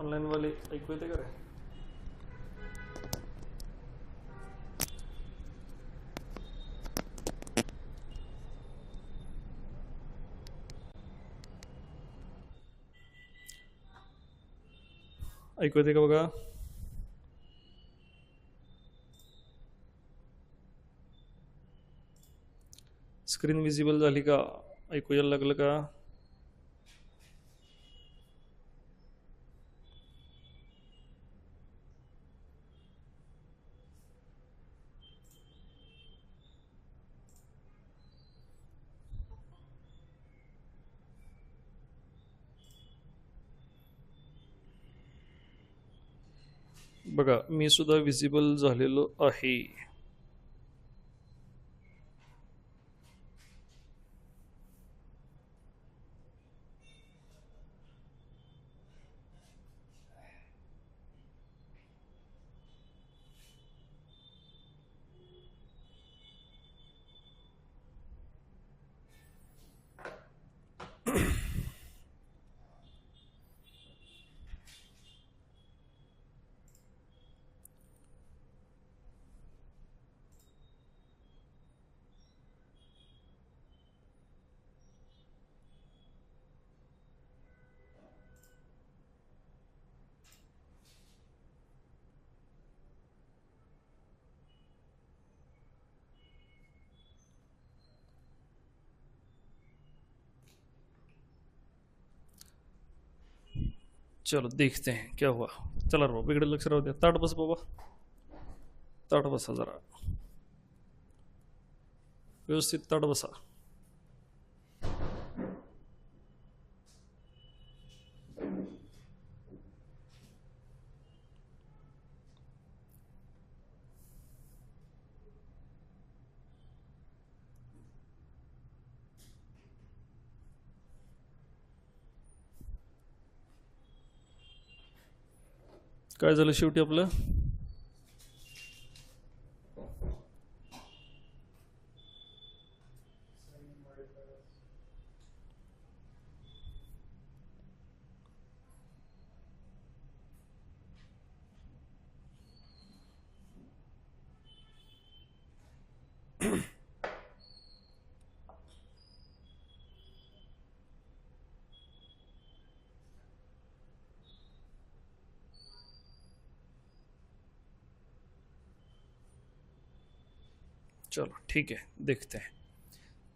Online वाले ऐकू येते का रे? ऐकू येते का बघा? स्क्रीन विजिबल झाली का? ऐकू यायला लागलं का? बघा, मी सुद्धा विजिबल झालेलो आहे. चलो देखते हैं क्या हुआ. चला रे बाबा, इकडे लक्ष राहू द्या. ताट बस बाबा, ताट बसा जरा व्यवस्थित. ताट बसा. काय झालं शेवटी आपलं? चलो ठीक है, देखते हैं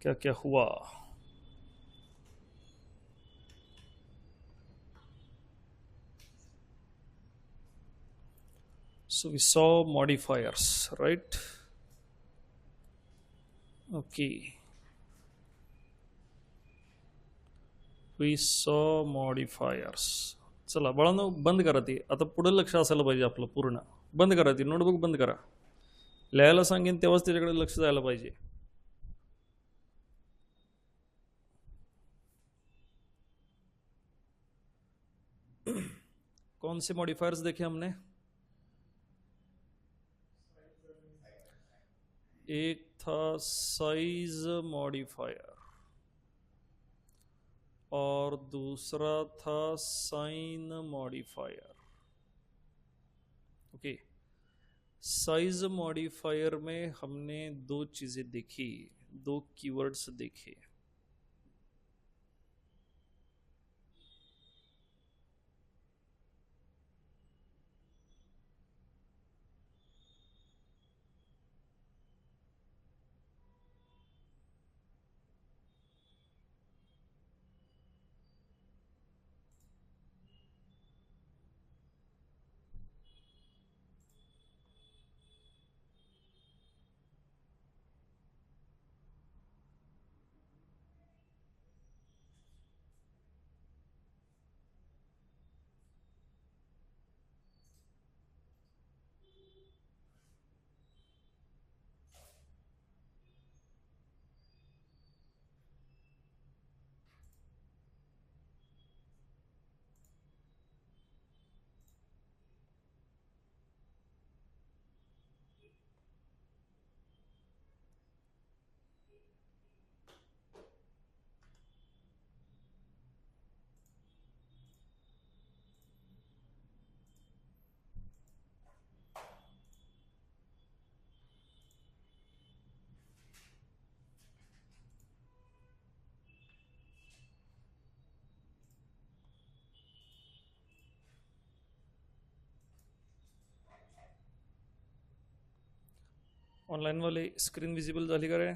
क्या क्या हुआ. So we saw modifiers, right? Okay. We saw modifiers. चला बाळांनो, बंद करा ती. आता पुढे लक्ष असायला पाहिजे आपलं पूर्ण. बंद करा ती नोटबुक, बंद करा. लिहायला सांगेन तेव्हाच त्याच्याकडे लक्ष जायला पाहिजे. कौन से मॉडिफायर्स देखे हमने? एक था साइज मॉडिफायर और दूसरा था sign modifier. Okay, size modifier में हमने दो चीजें देखी, दो कीवर्ड्स देखे. ऑनलाईन वाले स्क्रीन विजिबल झाली का रे?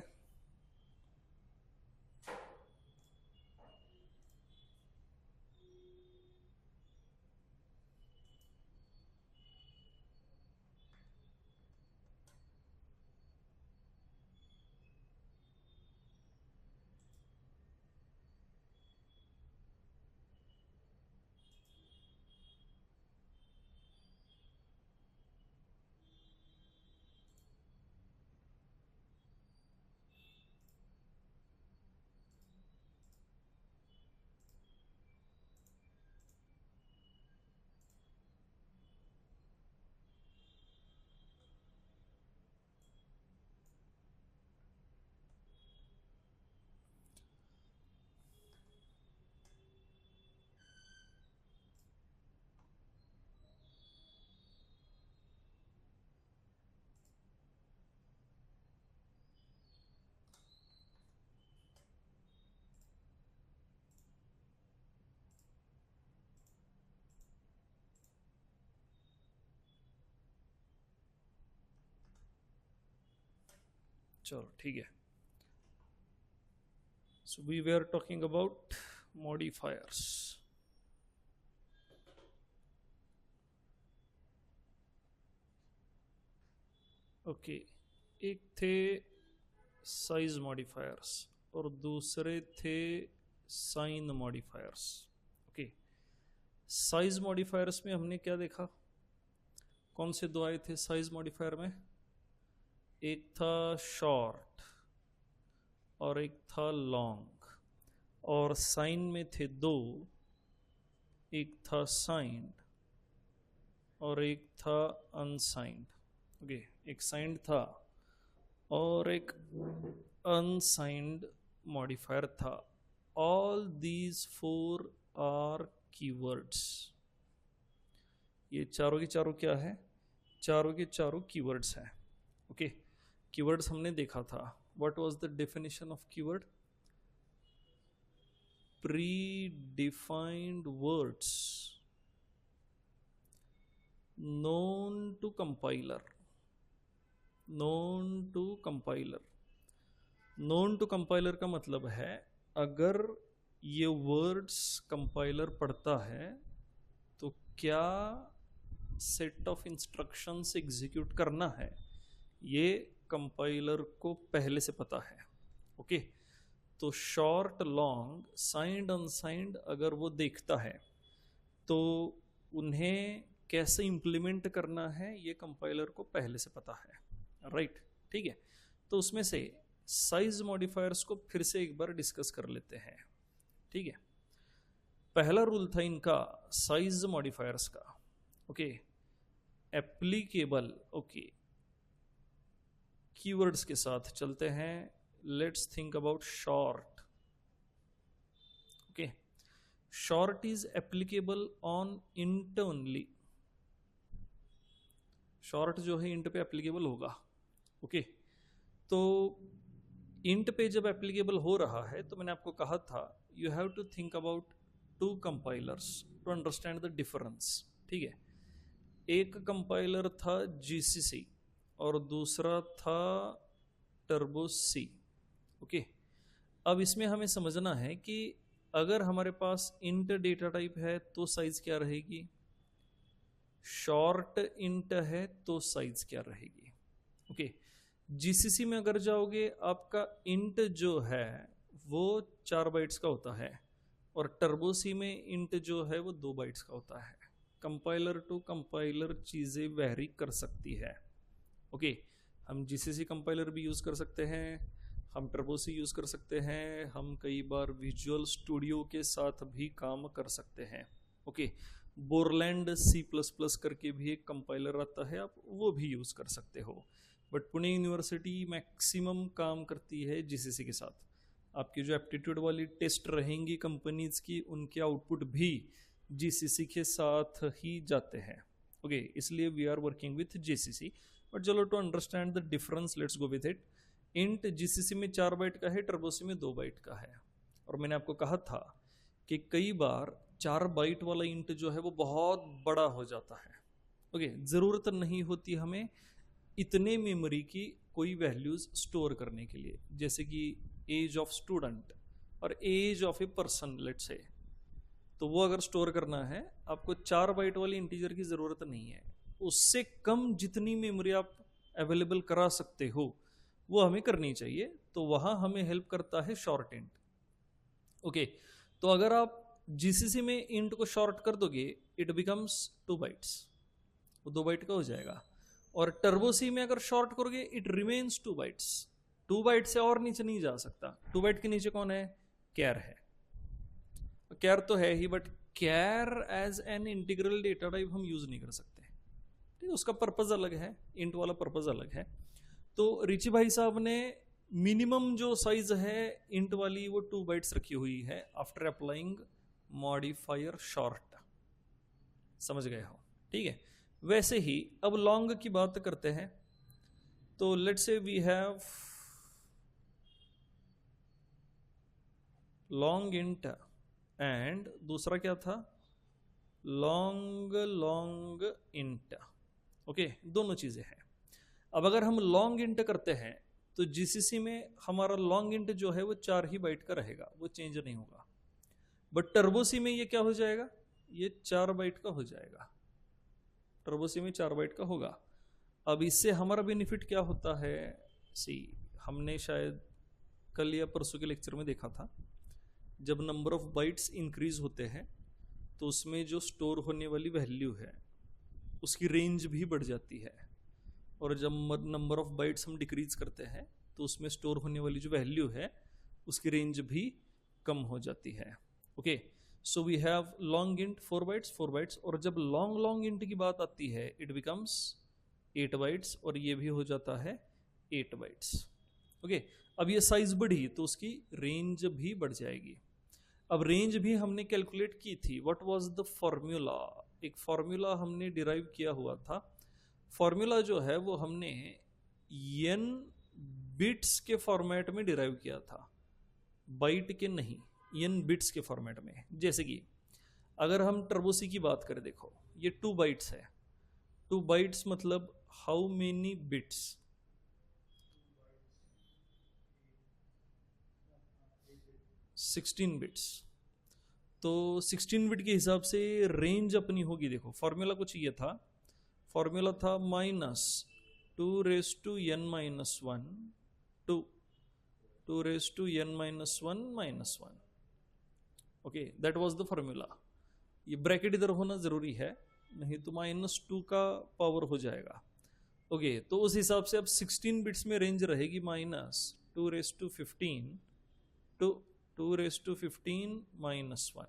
चलो ठीक है. So we were talking about modifiers. Okay, एक थे साइज मॉडिफायर्स और दूसरे थे sign modifiers. Okay, size modifiers में हमने क्या देखा? कौन से दो आए थे साइज मॉडिफायर में? एक था शॉर्ट और एक था लॉन्ग. और साइन में थे दो, एक था साइंड और एक था अनसाइंड. ओके, एक साइंड था और एक अनसाइंड मॉडिफायर था. All these four are keywords. ये चारों के चारों क्या है? चारों के चारों कीवर्ड्स हैं. ओके, कीवर्ड्स हमने देखा था. What was the definition of keyword? Predefined words known to compiler. known to compiler. known to compiler का मतलब है अगर ये वर्ड्स कंपाइलर पढ़ता है तो क्या सेट ऑफ इंस्ट्रक्शंस एग्जीक्यूट करना है ये कंपाइलर को पहले से पता है. ओके, तो शॉर्ट, लॉन्ग, साइंड, अनसाइंड अगर वो देखता है तो उन्हें कैसे इंप्लीमेंट करना है ये कंपाइलर को पहले से पता है. राइट, ठीक है. तो उसमें से साइज मॉडिफायर्स को फिर से एक बार डिस्कस कर लेते हैं. ठीक है, पहला रूल था इनका साइज मॉडिफायर्स का. Okay, applicable. ओके, कीवर्ड्स के साथ चलते हैं. Let's think about short. Okay, short is applicable on int only. Short जो है इंट पे एप्लीकेबल होगा. ओके, तो इंट पे जब एप्लीकेबल हो रहा है तो मैंने आपको कहा था you have to think about two compilers to understand the difference. ठीक है, एक कंपाइलर था GCC और दूसरा था टर्बो C. ओके, अब इसमें हमें समझना है कि अगर हमारे पास इंट डेटा टाइप है तो साइज क्या रहेगी, शॉर्ट इंट है तो साइज क्या रहेगी. ओके, GCC में अगर जाओगे आपका इंट जो है वो 4 बाइट्स का होता है और टर्बो C में इंट जो है वो 2 बाइट्स का होता है. कंपाइलर टू कंपाइलर चीज़ें वेरी कर सकती है. ओके, हम GCC कंपाइलर भी यूज़ कर सकते हैं, हम टर्बो C यूज़ कर सकते हैं, हम कई बार विजुअल स्टूडियो के साथ भी काम कर सकते हैं. ओके, बोरलैंड C++ करके भी एक कंपाइलर आता है, आप वो भी यूज़ कर सकते हो. बट पुणे यूनिवर्सिटी मैक्सिमम काम करती है GCC के साथ. आपकी जो एप्टीट्यूड वाली टेस्ट रहेंगी कंपनीज की उनके आउटपुट भी GCC के साथ ही जाते हैं. ओके, इसलिए we are working with GCC. But चलो to understand the difference let's go with it. Int GCC में 4 बाइट का है, टर्बो C में 2 बाइट का है. और मैंने आपको कहा था कि कई बार 4 बाइट वाला इंट जो है वो बहुत बड़ा हो जाता है. ओके, ज़रूरत नहीं होती हमें इतने मेमोरी की, कोई वैल्यूज स्टोर करने के लिए, जैसे कि एज ऑफ स्टूडेंट और age of a person let's say, तो वो अगर स्टोर करना है आपको 4 बाइट वाली इंटीजर की जरूरत नहीं है, उससे कम जितनी मेमोरी आप अवेलेबल करा सकते हो वो हमें करनी चाहिए, तो वहां हमें हेल्प करता है शॉर्ट इंट। ओके, तो अगर आप जीसीसी में इंट को शॉर्ट कर दोगे इट बिकम्स 2 बाइट्स, वो 2 बाइट का हो जाएगा। और टर्बो सी में अगर शॉर्ट करोगे इट रिमेन्स 2 बाइट्स, 2 बाइट से और नीचे नहीं जा सकता। 2 बाइट के नीचे कौन है? कैर है। कैर तो है ही, but char as an integral data type हम यूज नहीं कर सकते, ठीक है, उसका पर्पज अलग है, इंट वाला पर्पज अलग है। तो रिची भाई साहब ने मिनिमम जो साइज है इंट वाली वो 2 बाइट्स रखी हुई है आफ्टर अप्लाइंग मॉडिफायर शॉर्ट, समझ गए हो, ठीक है। वैसे ही अब लॉन्ग की बात करते हैं, तो let's say we have long int and दूसरा क्या था, लॉन्ग लॉन्ग इंट। ओके, दोनों चीजें हैं। अब अगर हम लॉन्ग इंट करते हैं तो जीसीसी में हमारा लॉन्ग इंट जो है वो 4 ही बाइट का रहेगा, वो चेंज नहीं होगा। बट टर्बोसी में ये क्या हो जाएगा, ये 4 बाइट का हो जाएगा, टर्बोसी में 4 बाइट का होगा। अब इससे हमारा बेनिफिट क्या होता है, सी हमने शायद कल या परसों के लेक्चर में देखा था, जब नंबर ऑफ बाइट्स इंक्रीज होते हैं तो उसमें जो स्टोर होने वाली वैल्यू है उसकी रेंज भी बढ़ जाती है, और जब नंबर ऑफ बाइट्स हम डिक्रीज करते हैं तो उसमें स्टोर होने वाली जो वैल्यू है उसकी रेंज भी कम हो जाती है। Okay, so we have long int 4 bytes 4 bytes, और जब लॉन्ग लॉन्ग इंट की बात आती है इट बिकम्स 8 बाइट्स, और ये भी हो जाता है 8 बाइट्स। ओके, अब ये साइज बढ़ी तो उसकी रेंज भी बढ़ जाएगी। अब रेंज भी हमने कैलकुलेट की थी, व्हाट वाज द फॉर्मूला, एक फॉर्मूला हमने डिराइव किया हुआ था। फॉर्मूला जो है वो हमने n बिट्स के फॉर्मेट में डिराइव किया था, बाइट के नहीं, n बिट्स के फॉर्मेट में। जैसे कि अगर हम टर्बोसी की बात करें, देखो ये 2 बाइट्स है, 2 बाइट्स मतलब हाउ मेनी बिट्स, 16 बिट्स। तो 16 बिट के हिसाब से रेंज अपनी होगी, देखो फॉर्मूला कुछ ये था, फॉर्मूला था -2⁻n−1 to 2⁻n−1 -1। Okay, that was the formula. ये ब्रैकेट इधर होना जरूरी है, नहीं तो -2 का पावर हो जाएगा। ओके, तो उस हिसाब से अब 16 बिट्स में रेंज रहेगी -2⁻15 टू 2⁻15 -1।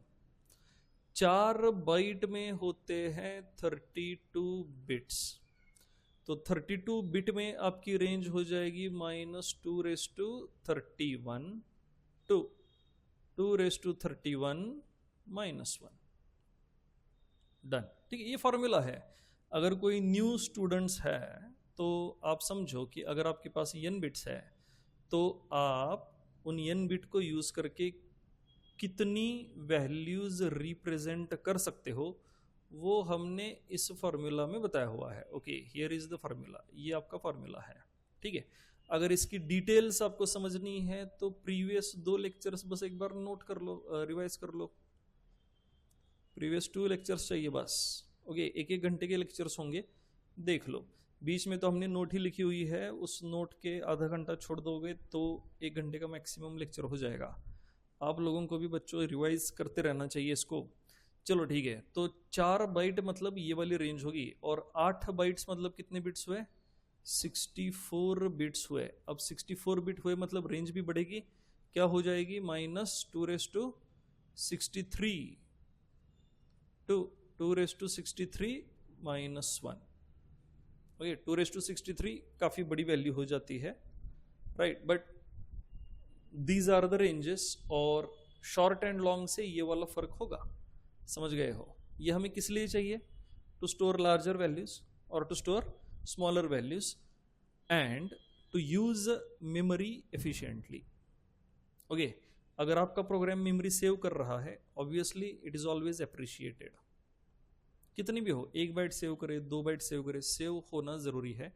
4 बाइट में होते हैं 32 बिट्स, तो 32 बिट में आपकी रेंज हो जाएगी -2⁻31 टू 2⁻31 -1। डन, ठीक है, ये फॉर्मूला है। अगर कोई न्यू स्टूडेंट्स है तो आप समझो कि अगर आपके पास n बिट्स है तो आप उन n बिट को यूज करके कितनी वैल्यूज रिप्रेजेंट कर सकते हो वो हमने इस फॉर्मूला में बताया हुआ है। Okay, here is the formula, ये आपका फॉर्मूला है, ठीक है। अगर इसकी डिटेल्स आपको समझनी है तो प्रीवियस 2 लेक्चर्स बस एक बार नोट कर लो, रिवाइज कर लो, प्रीवियस 2 लेक्चर्स चाहिए बस। ओके, 1-1 घंटे के लेक्चर्स होंगे, देख लो। बीच में तो हमने नोट ही लिखी हुई है, उस नोट के आधा घंटा छोड़ दोगे तो 1 घंटे का मैक्सिमम लेक्चर हो जाएगा। आप लोगों को भी बच्चों रिवाइज करते रहना चाहिए इसको। चलो ठीक है, तो 4 बाइट मतलब ये वाली रेंज होगी, और 8 बाइट्स मतलब कितने बिट्स हुए, 64 बिट्स हुए। अब 64 बिट हुए मतलब रेंज भी बढ़ेगी, क्या हो जाएगी -2⁻63 टू 2⁻63 -1। ओके, 2⁻63 काफी बड़ी वैल्यू हो जाती है, right, but these are the ranges, और शॉर्ट एंड लॉन्ग से ये वाला फर्क होगा, समझ गए हो। ये हमें किस लिए चाहिए, टू स्टोर लार्जर वैल्यूज और to store smaller values and to use memory efficiently. Okay, अगर आपका प्रोग्राम मेमोरी सेव कर रहा है obviously it is always appreciated, कितनी भी हो, 1 बाइट सेव करे 2 बाइट सेव करे, सेव होना जरूरी है।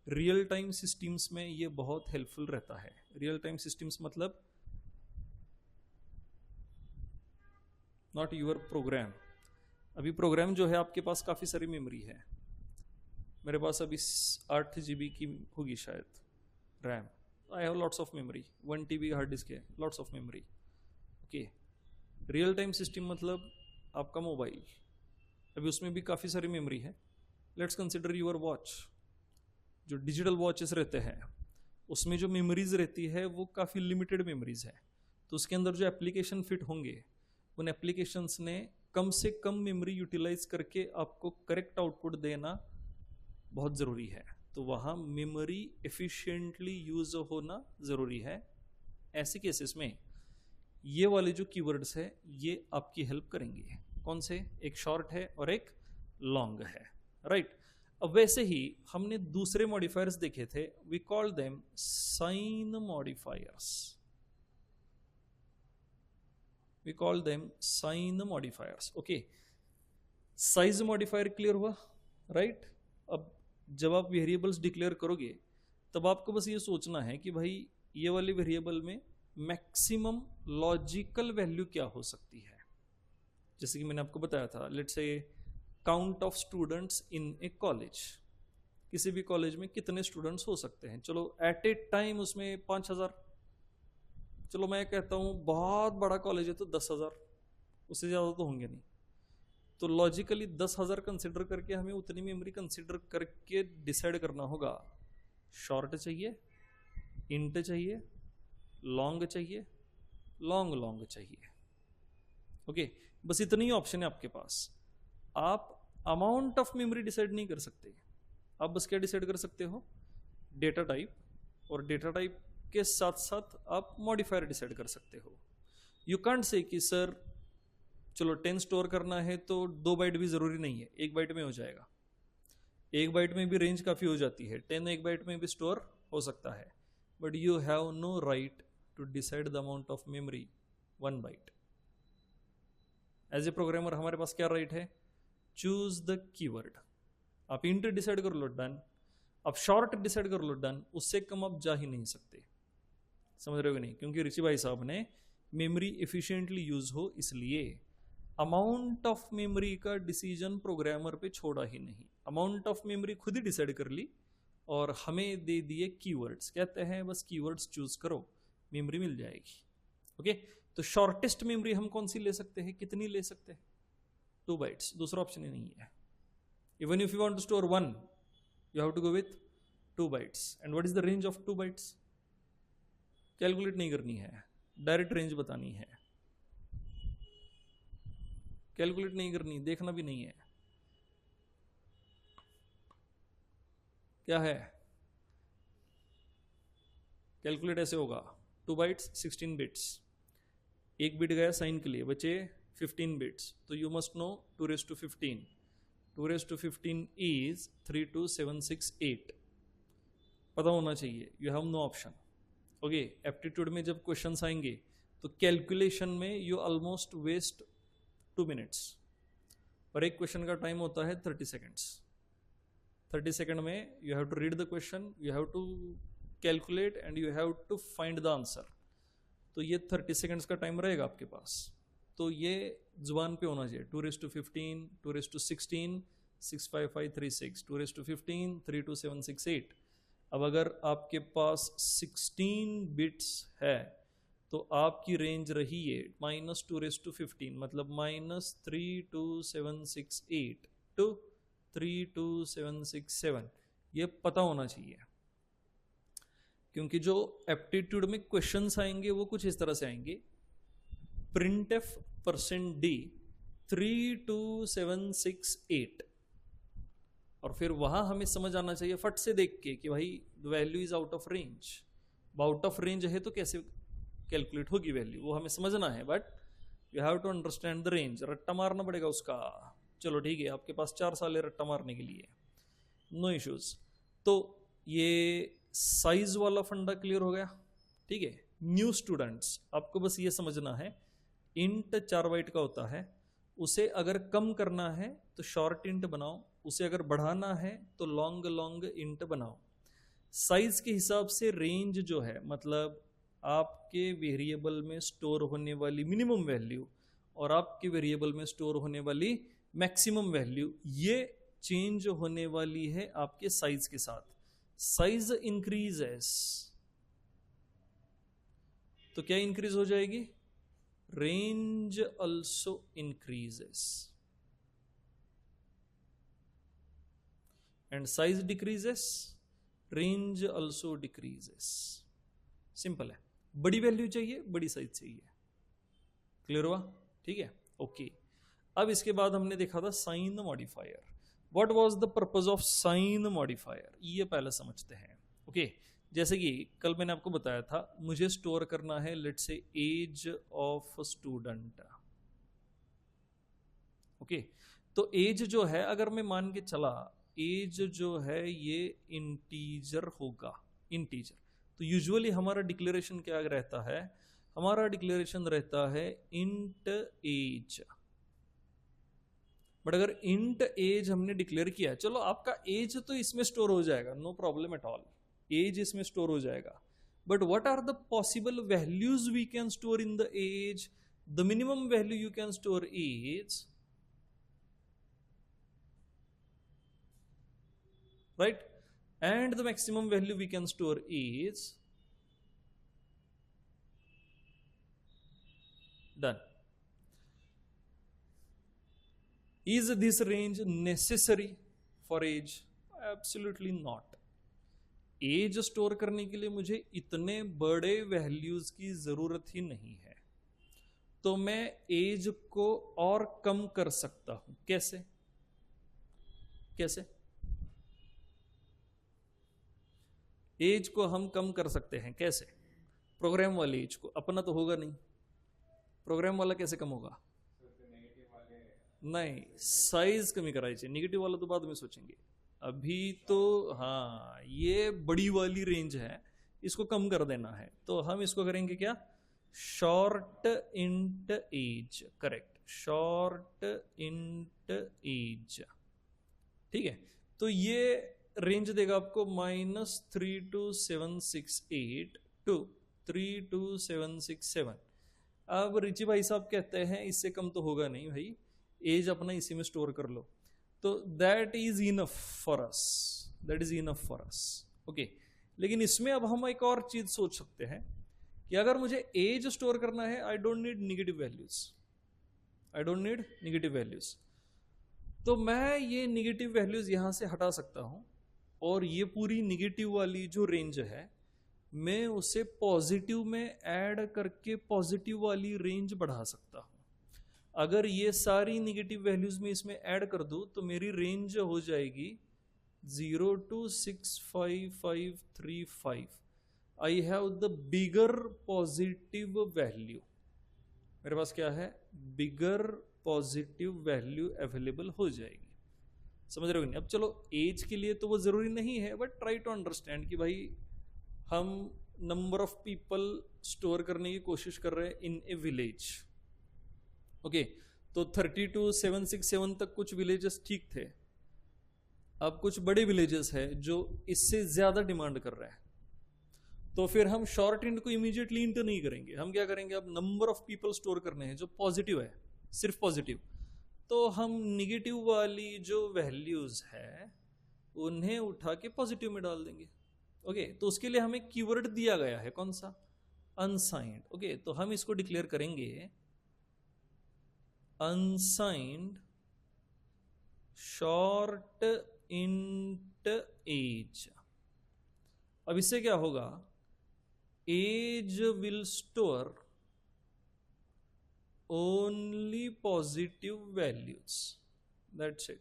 रियल टाइम सिस्टम्स में ये बहुत हेल्पफुल रहता है। रियल टाइम सिस्टम्स मतलब नॉट यूर प्रोग्राम। अभी प्रोग्राम जो है आपके पास काफ़ी सारी मेमोरी है। मेरे पास अभी 8 GB की होगी शायद RAM. I have lots of memory, 1 TB hard disk है, lots of memory. Okay, real time system मतलब आपका मोबाइल, अभी उसमें भी काफ़ी सारी मेमोरी है। Let's consider your watch. जो डिजिटल वॉचेस रहते हैं उसमें जो मेमोरीज रहती है वो काफ़ी लिमिटेड मेमोरीज है। तो उसके अंदर जो एप्लीकेशन फिट होंगे उन एप्लीकेशंस ने कम से कम मेमोरी यूटिलाइज करके आपको करेक्ट आउटपुट देना बहुत ज़रूरी है। तो वहाँ मेमोरी एफिशिएंटली यूज होना ज़रूरी है। ऐसे केसेस में ये वाले जो कीवर्ड्स है ये आपकी हेल्प करेंगे। कौन से? एक शॉर्ट है और एक लॉन्ग है, राइट। अब वैसे ही हमने दूसरे मॉडिफायर्स देखे थे, we call them sign modifiers. We call them sign modifiers. Okay, size modifier clear हुआ, राइट। अब जब आप वेरिएबल्स डिक्लेयर करोगे तब आपको बस ये सोचना है कि भाई ये वाले वेरिएबल में मैक्सिमम लॉजिकल वैल्यू क्या हो सकती है। जैसे कि मैंने आपको बताया था, let's say count of students in A college. किसी भी कॉलेज में कितने स्टूडेंट्स हो सकते हैं? चलो एट ए टाइम उसमें 5000। चलो मैं कहता हूं बहुत बड़ा कॉलेज है तो 10,000, उससे ज़्यादा तो होंगे नहीं। तो लॉजिकली 10,000 कंसिडर करके हमें उतनी मेमोरी कंसिडर करके डिसाइड करना होगा, शॉर्ट चाहिए, इंट चाहिए, लॉन्ग चाहिए, लॉन्ग लॉन्ग चाहिए। ओके, बस इतनी ही ऑप्शन है आपके पास। आप अमाउंट ऑफ मेमोरी डिसाइड नहीं कर सकते। आप बस क्या डिसाइड कर सकते हो? डेटा टाइप, और डेटा टाइप के साथ साथ आप मॉडिफायर डिसाइड कर सकते हो। यू कांट से कि सर चलो 10 स्टोर करना है तो 2 बाइट भी जरूरी नहीं है, 1 बाइट में हो जाएगा। 1 बाइट में भी रेंज काफी हो जाती है, 10 1 बाइट में भी स्टोर हो सकता है। But you have no right to decide the amount of memory 1 byte. As a programmer हमारे पास क्या राइट है? Choose the keyword. आप इंट डिसाइड कर लो, डन। आप शॉर्ट डिसाइड कर लो, डन। उससे कम आप जा ही नहीं सकते। समझ रहे हो नहीं? क्योंकि ऋषि भाई साहब ने मेमोरी एफिशिएंटली यूज हो इसलिए अमाउंट ऑफ मेमोरी का डिसीजन प्रोग्रामर पे छोड़ा ही नहीं। अमाउंट ऑफ मेमोरी खुद ही डिसाइड कर ली और हमें दे दिए कीवर्ड्स। कहते हैं बस कीवर्ड्स चूज करो, मेमोरी मिल जाएगी। ओके, तो शॉर्टेस्ट मेमोरी हम कौन सी ले सकते हैं? कितनी ले सकते हैं? 2 बाइट्स, दूसरा ऑप्शन ही नहीं है। Even if you want to store 1, you have to go with 2 bytes. And what is the range of 2 bytes? Calculate नहीं करनी है, डायरेक्ट रेंज बतानी है। कैलकुलेट नहीं करनी, देखना भी नहीं है। क्या है? कैलकुलेट ऐसे होगा, 2 बाइट्स 16 बिट्स। 1 बिट गया साइन के लिए, बचे 15 बिट्स। तो यू मस्ट नो 2⁻15। 2⁻15 इज 32768। पता होना चाहिए, you have no option. Okay, aptitude में जब क्वेश्चंस आएंगे तो कैलकुलेशन में यू ऑलमोस्ट वेस्ट 2 मिनट्स, और एक क्वेश्चन का टाइम होता है 30 सेकेंड्स। 30 सेकेंड में you have to read the question, you have to calculate and you have to find the answer. तो ये 30 सेकेंड्स का टाइम रहेगा आपके पास। तो ये जुबान पे होना चाहिए। 2⁻15, 2⁻16, 65536, 2⁻15, 32768। अब अगर आपके पास 16 बिट्स है तो आपकी रेंज रही है -2⁻15, मतलब -32768 टू 32767। ये पता होना चाहिए, क्योंकि जो एप्टीट्यूड में क्वेश्चंस आएंगे वो कुछ इस तरह से आएंगे। printf %d 32768, और फिर वहां हमें समझ आना चाहिए फट से देख के कि भाई value is out of range. Out of range है तो कैसे कैलकुलेट होगी वैल्यू, वो हमें समझना है। But you have to understand the range. रट्टा मारना पड़ेगा उसका। चलो ठीक है, आपके पास 4 साल है रट्टा मारने के लिए, नो इश्यूज। तो ये साइज वाला फंडा क्लियर हो गया, ठीक है। न्यू स्टूडेंट्स, आपको बस ये समझना है, इंट 4 बाइट का होता है। उसे अगर कम करना है तो शॉर्ट इंट बनाओ, उसे अगर बढ़ाना है तो लॉन्ग लॉन्ग इंट बनाओ। साइज के हिसाब से रेंज जो है, मतलब आपके वेरिएबल में स्टोर होने वाली मिनिमम वैल्यू और आपके वेरिएबल में स्टोर होने वाली मैक्सिमम वैल्यू, ये चेंज होने वाली है आपके साइज के साथ। साइज इंक्रीजेस तो क्या इंक्रीज हो जाएगी? Range also increases, and size decreases, range also decreases. Simple है। बड़ी वैल्यू चाहिए, बड़ी साइज चाहिए। क्लियर हुआ? ठीक है, ओके। अब इसके बाद हमने देखा था sign modifier. What was the purpose of sign modifier, ये पहले समझते हैं। ओके, जैसे कि कल मैंने आपको बताया था, मुझे स्टोर करना है let's say age of student. Okay, तो एज जो है, अगर मैं मान के चला एज जो है ये इंटीजर होगा, इंटीजर, तो यूजुअली हमारा डिक्लेरेशन क्या रहता है? हमारा डिक्लेरेशन रहता है इंट एज। बट अगर इंट एज हमने डिक्लेयर किया, चलो आपका एज तो इसमें स्टोर हो जाएगा, no problem at all, age इसमें स्टोर हो जाएगा। But what are the possible values we can store in the age? The minimum value you can store is, right, and the maximum value we can store is, done. Is this range necessary for age? Absolutely not. Age store करने के लिए मुझे इतने बड़े values की जरूरत ही नहीं है, तो मैं एज को और कम कर सकता हूं। कैसे? कैसे एज को हम कम कर सकते हैं? कैसे? प्रोग्राम वाले एज को, अपना तो होगा नहीं, प्रोग्राम वाला कैसे कम होगा? नहीं, साइज कमी कराई चाहिए। निगेटिव वाला तो बाद में सोचेंगे, अभी तो हाँ ये बड़ी वाली रेंज है, इसको कम कर देना है, तो हम इसको करेंगे क्या? Short int age. Correct, short int age. ठीक है, तो ये रेंज देगा आपको -32768 टू 32767। अब रिची भाई साहब कहते हैं इससे कम तो होगा नहीं भाई, एज अपना इसी में स्टोर कर लो, तो that is enough for us, that is enough for us. Okay, लेकिन इसमें अब हम एक और चीज सोच सकते हैं कि अगर मुझे एज स्टोर करना है, I don't need negative values, I don't need negative values, तो मैं ये निगेटिव वैल्यूज यहां से हटा सकता हूं, और ये पूरी निगेटिव वाली जो रेंज है, मैं उसे पॉजिटिव में ऐड करके पॉजिटिव वाली रेंज बढ़ा सकता हूं। अगर ये सारी निगेटिव वैल्यूज में इसमें ऐड कर दूं, तो मेरी रेंज हो जाएगी 0 to 65535। I have the bigger positive value, मेरे पास क्या है? बिगर पॉजिटिव वैल्यू अवेलेबल हो जाएगी। समझ रहे हो नहीं? अब चलो एज के लिए तो वो जरूरी नहीं है, बट ट्राई टू अंडरस्टैंड कि भाई हम नंबर ऑफ पीपल स्टोर करने की कोशिश कर रहे हैं इन ए विलेज। ओके, तो 32767 तक कुछ विलेजेस ठीक थे, अब कुछ बड़े विलेजेस है जो इससे ज्यादा डिमांड कर रहे हैं, तो फिर हम शॉर्ट इंट को इमीडिएटली इंट नहीं करेंगे, हम क्या करेंगे? अब नंबर ऑफ पीपल स्टोर करने हैं जो पॉजिटिव है, सिर्फ पॉजिटिव, तो हम निगेटिव वाली जो वैल्यूज है उन्हें उठा के पॉजिटिव में डाल देंगे। ओके, तो उसके लिए हमें कीवर्ड दिया गया है, कौन सा? अनसाइंड। ओके, तो हम इसको डिक्लेयर करेंगे अनसाइंड शॉर्ट इंट एज। अब इससे क्या होगा? Age will store only positive values, that's it.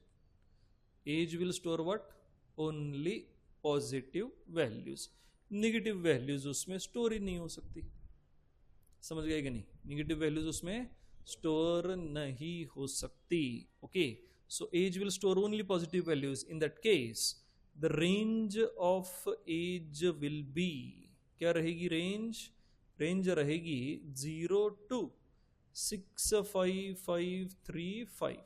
Age will store what? Only positive values, negative values उसमें स्टोर ही नहीं हो सकती। समझ गए कि नहीं? नेगेटिव वैल्यूज उसमें स्टोर नहीं हो सकती। Okay, so age will store only positive values. In that case the range of age will be, क्या रहेगी रेंज? रेंज रहेगी 0 to 65535।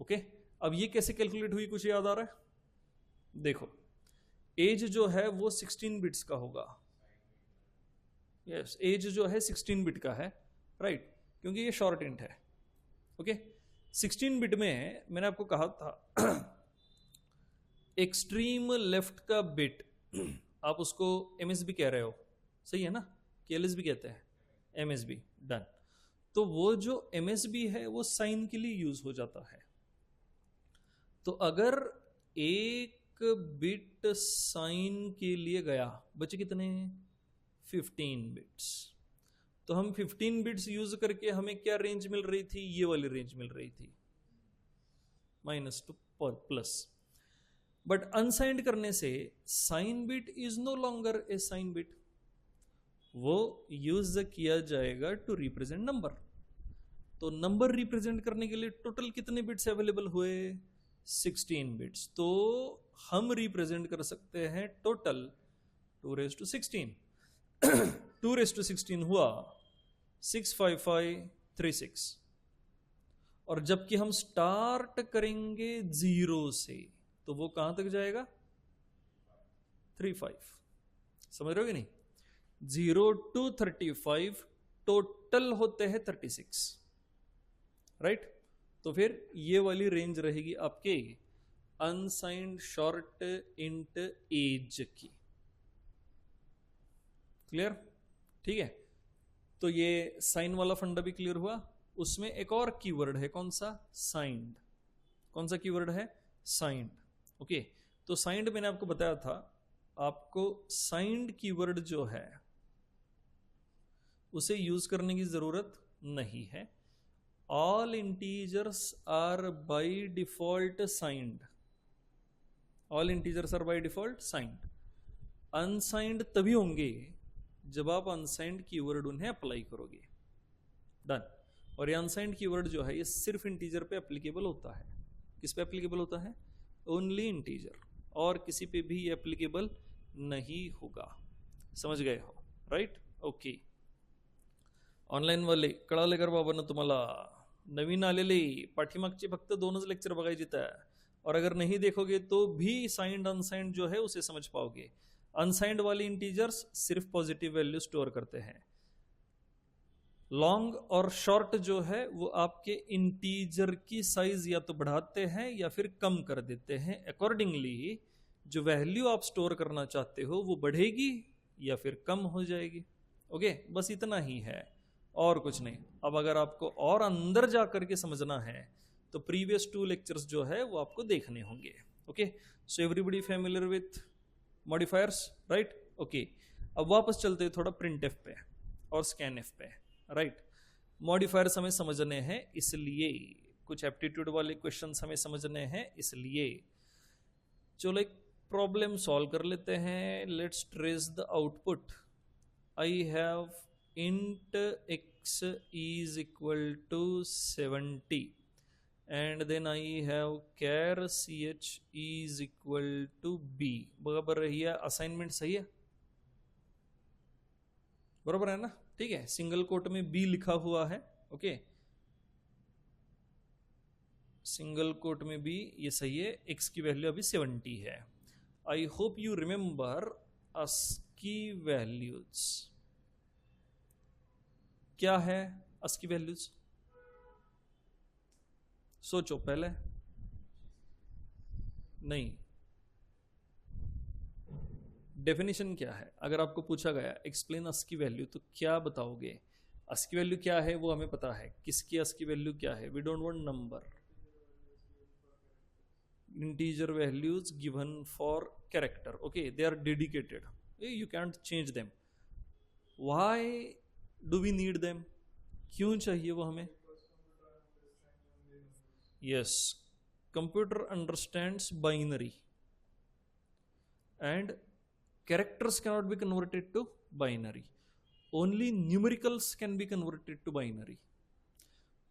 ओके, अब ये कैसे कैलकुलेट हुई, कुछ याद आ रहा है? देखो, एज जो है वो 16 बिट्स का होगा। यस, एज जो है 16 बिट का है, राइट, क्योंकि ये शॉर्ट इंट है। ओके, 16 बिट में मैंने आपको कहा था एक्सट्रीम लेफ्ट का बिट आप उसको एमएसबी कह रहे हो, सही है ना, कि एलएसबी कहते हैं, एमएसबी, डन। तो वो जो एमएसबी है वो साइन के लिए यूज हो जाता है। तो अगर एक बिट साइन के लिए गया, बचे कितने, 15 बिट्स। तो हम 15 बिट्स यूज करके हमें क्या रेंज मिल रही थी, ये वाली रेंज मिल रही थी, -2 प्लस। बट अनसाइंड करने से sign bit is no longer a sign bit, वो यूज किया जाएगा टू रिप्रेजेंट नंबर। तो नंबर रिप्रेजेंट करने के लिए टोटल कितने बिट्स अवेलेबल हुए, 16 बिट्स। तो हम रिप्रेजेंट कर सकते हैं टोटल 2⁻16। 2⁻16 हुआ 65536। और जबकि हम स्टार्ट करेंगे 0 से, तो वो कहां तक जाएगा, 35। समझ रहे हो कि नहीं, 0 to 35 टोटल होते हैं 36, राइट। तो फिर ये वाली रेंज रहेगी आपके अनसाइंड शॉर्ट इंट एज की। क्लियर, ठीक है। तो ये साइन वाला फंडा भी क्लियर हुआ। उसमें एक और कीवर्ड है, कौन सा, साइंड। कौन सा कीवर्ड है, साइंड। ओके, तो साइंड मैंने आपको बताया था, आपको साइंड कीवर्ड जो है उसे यूज करने की जरूरत नहीं है। All integers are by default signed. All integers are by default signed. Unsigned तभी होंगे जब आप अनसाइंड कीवर्ड उन्हें अप्लाई करोगे, डन। और ये अनसाइंड कीवर्ड जो है ये सिर्फ इंटीजर पे एप्लीकेबल होता है। किस पे एप्लीकेबल होता है, ओनली इंटीजर, और किसी पे भी ये एप्लीकेबल नहीं होगा। समझ गए हो, राइट, ओके। ऑनलाईनवाले कळाले का बाबांना तुम्हाला, नवीन आलेले पाठीमागचे फक्त 2च लेक्चर बघायचे त्या, और अगर नहीं देखोगे तो भी साइंड अनसाइंड जो है उसे समझ पाओगे। अनसाइंड वाले इंटीजर्स सिर्फ पॉजिटिव वैल्यू स्टोर करते हैं। लॉन्ग और शॉर्ट जो है वो आपके इंटीजर की साइज या तो बढ़ाते हैं या फिर कम कर देते हैं। अकॉर्डिंगली जो वैल्यू आप स्टोर करना चाहते हो वो बढ़ेगी या फिर कम हो जाएगी। ओके, बस इतना ही है और कुछ नहीं। अब अगर आपको और अंदर जाकर के समझना है तो प्रीवियस 2 लेक्चर्स जो है वो आपको देखने होंगे। Okay, so everybody familiar with modifiers, right, okay. अब वापस चलते हैं थोड़ा प्रिंट एफ पे और स्कैन एफ पे, राइट। मॉडिफायर्स हमें समझने हैं, इसलिए कुछ एप्टीट्यूड वाले क्वेश्चंस हमें समझने हैं, इसलिए चलो एक प्रॉब्लम सॉल्व कर लेते हैं। Let's trace the output. I have int x is equal to 70 and then I have char ch is equal to b। बराबर रही है, असाइनमेंट सही है, बराबर है ना, ठीक है। सिंगल कोट में b लिखा हुआ है, ओके, सिंगल कोट में b, ये सही है। x की वैल्यू अभी 70 है। I hope you remember ASCII values. क्या है ASCII वैल्यूज, सोचो पहले, नहीं, डेफिनेशन क्या है। अगर आपको पूछा गया एक्सप्लेन ASCII वैल्यू तो क्या बताओगे। ASCII वैल्यू क्या है वो हमें पता है, किसकी ASCII वैल्यू क्या है, we don't want number, integer values given for character, okay, they are dedicated, you can't change them. Why do we need them, क्यों चाहिए वो हमें, yes, computer understands binary and characters cannot be converted to binary, only numericals can be converted to binary.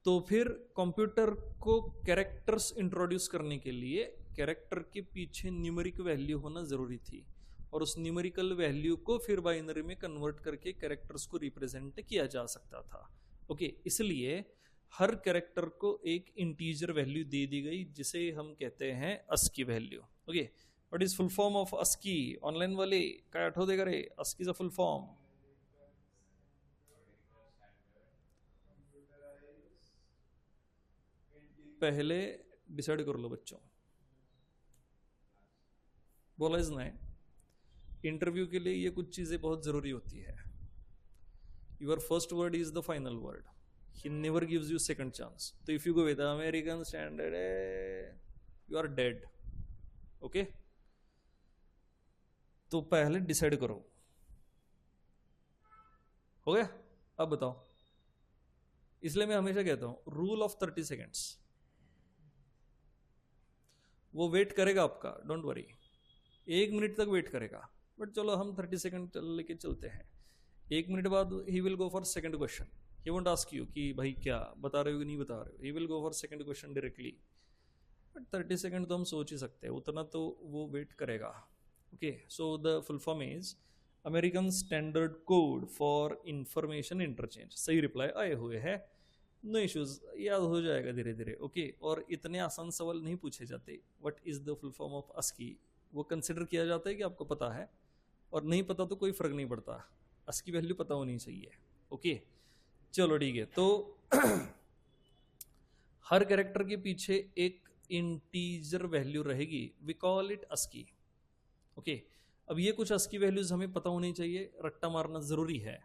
तो फिर computer को characters introduce करने के लिए कैरेक्टर के पीछे न्यूमेरिक वैल्यू होना जरूरी थी, और उस न्यूमेरिकल वैल्यू को फिर बाइनरी में कन्वर्ट करके कैरेक्टर्स को रिप्रेजेंट किया जा सकता था। ओके, इसलिए हर कैरेक्टर को एक इंटीजर वैल्यू दे दी गई जिसे हम कहते हैं ASCII value. Okay, what is full form of ASCII? Online वाले काय आठवते का रे अस्कीचा फुल फॉर्म? पहले डिसाइड कर लो बच्चों, बोलाइज नहीं। इंटरव्यू के लिए ये कुछ चीजें बहुत जरूरी होती है। Your first word is the final word, he never gives you second chance. तो if you go with American standard you are dead. Okay, तो पहले डिसाइड करो। हो गया? अब बताओ। इसलिए मैं हमेशा कहता हूं रूल ऑफ 30 सेकेंड्स, वो वेट करेगा आपका, डोंट वरी, 1 मिनट तक वेट करेगा। बट चलो हम 30 सेकंड लेके चलते हैं। 1 मिनट बाद he will go for second question. He won't ask you कि भाई क्या बता रहे हो कि नहीं बता रहे हो, he will go for second question directly. But 30 second तो हम सोच ही सकते हैं, उतना तो वो वेट करेगा। Okay, so the full form is American standard code for information interchange. सही रिप्लाई आए हुए हैं, नो इश्यूज, याद हो जाएगा धीरे धीरे। ओके, और इतने आसान सवाल नहीं पूछे जाते। What is the full form of ASCII, वो कंसिडर किया जाता है कि आपको पता है, और नहीं पता तो कोई फर्क नहीं पड़ता, अस्की वैल्यू पता होनी चाहिए। ओके, चलो ठीक है। तो हर कैरेक्टर के पीछे एक इंटीजर वैल्यू रहेगी, we call it ASCII. Okay, अब ये कुछ अस्की वैल्यूज हमें पता होनी चाहिए, रट्टा मारना जरूरी है।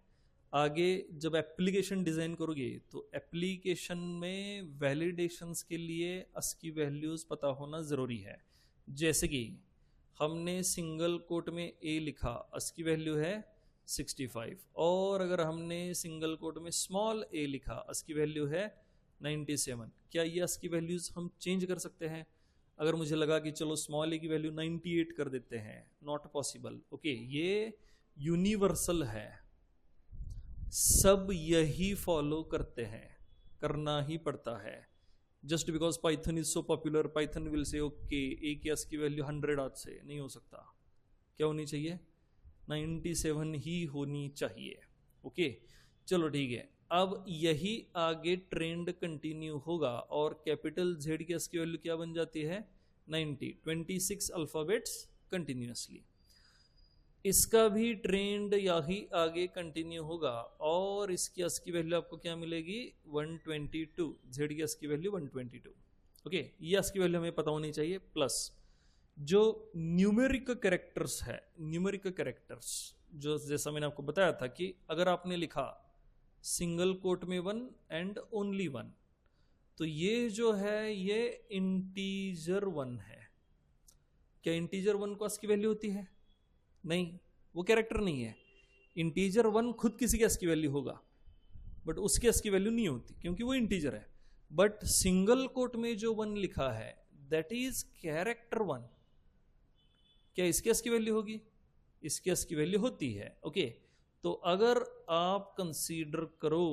आगे जब एप्लीकेशन डिजाइन करोगे तो एप्लीकेशन में वैलिडेशंस के लिए अस्की वैल्यूज पता होना जरूरी है। जैसे कि हमने सिंगल कोट में ए लिखा, अस्की वैल्यू है 65, और अगर हमने सिंगल कोट में स्मॉल ए लिखा, अस्की वैल्यू है 97। क्या ये अस्की वैल्यूज हम चेंज कर सकते हैं? अगर मुझे लगा कि चलो स्मॉल ए की वैल्यू 98 कर देते हैं, नॉट पॉसिबल। ओके, ये यूनिवर्सल है, सब यही फॉलो करते हैं, करना ही पड़ता है। Just because Python is so popular, Python will say okay A की अस्की वैल्यू 100 आज से नहीं हो सकता। क्या होनी चाहिए? 97 ही होनी चाहिए। ओके, चलो ठीक है। अब यही आगे ट्रेंड कंटिन्यू होगा और कैपिटल जेड की अस्की वैल्यू क्या बन जाती है? 90, 26 अल्फाबेट्स कंटिन्यूअसली। इसका भी ट्रेंड यही आगे कंटिन्यू होगा और इसकी अस्की वैल्यू आपको क्या मिलेगी? 122। जेड की अस्की वैल्यू 122। ओके, ये अस्की वैल्यू हमें पता होनी चाहिए। प्लस जो न्यूमेरिक कैरेक्टर्स है, न्यूमेरिक कैरेक्टर्स जो जैसा मैंने आपको बताया था कि अगर आपने लिखा सिंगल कोट में 1 एंड ओनली 1, तो ये जो है ये इंटीजर 1 है। क्या इंटीजर 1 को अस्की वैल्यू होती है? नहीं, वो कैरेक्टर नहीं है। इंटीजर 1 खुद किसी के अस्की वैल्यू होगा, बट उसकी अस्की वैल्यू नहीं होती क्योंकि वो इंटीजर है। बट सिंगल कोट में जो 1 लिखा है दैट इज कैरेक्टर 1। क्या इसकी अस्की वैल्यू होगी? इसकी अस्की वैल्यू होती है। ओके, तो अगर आप कंसीडर करो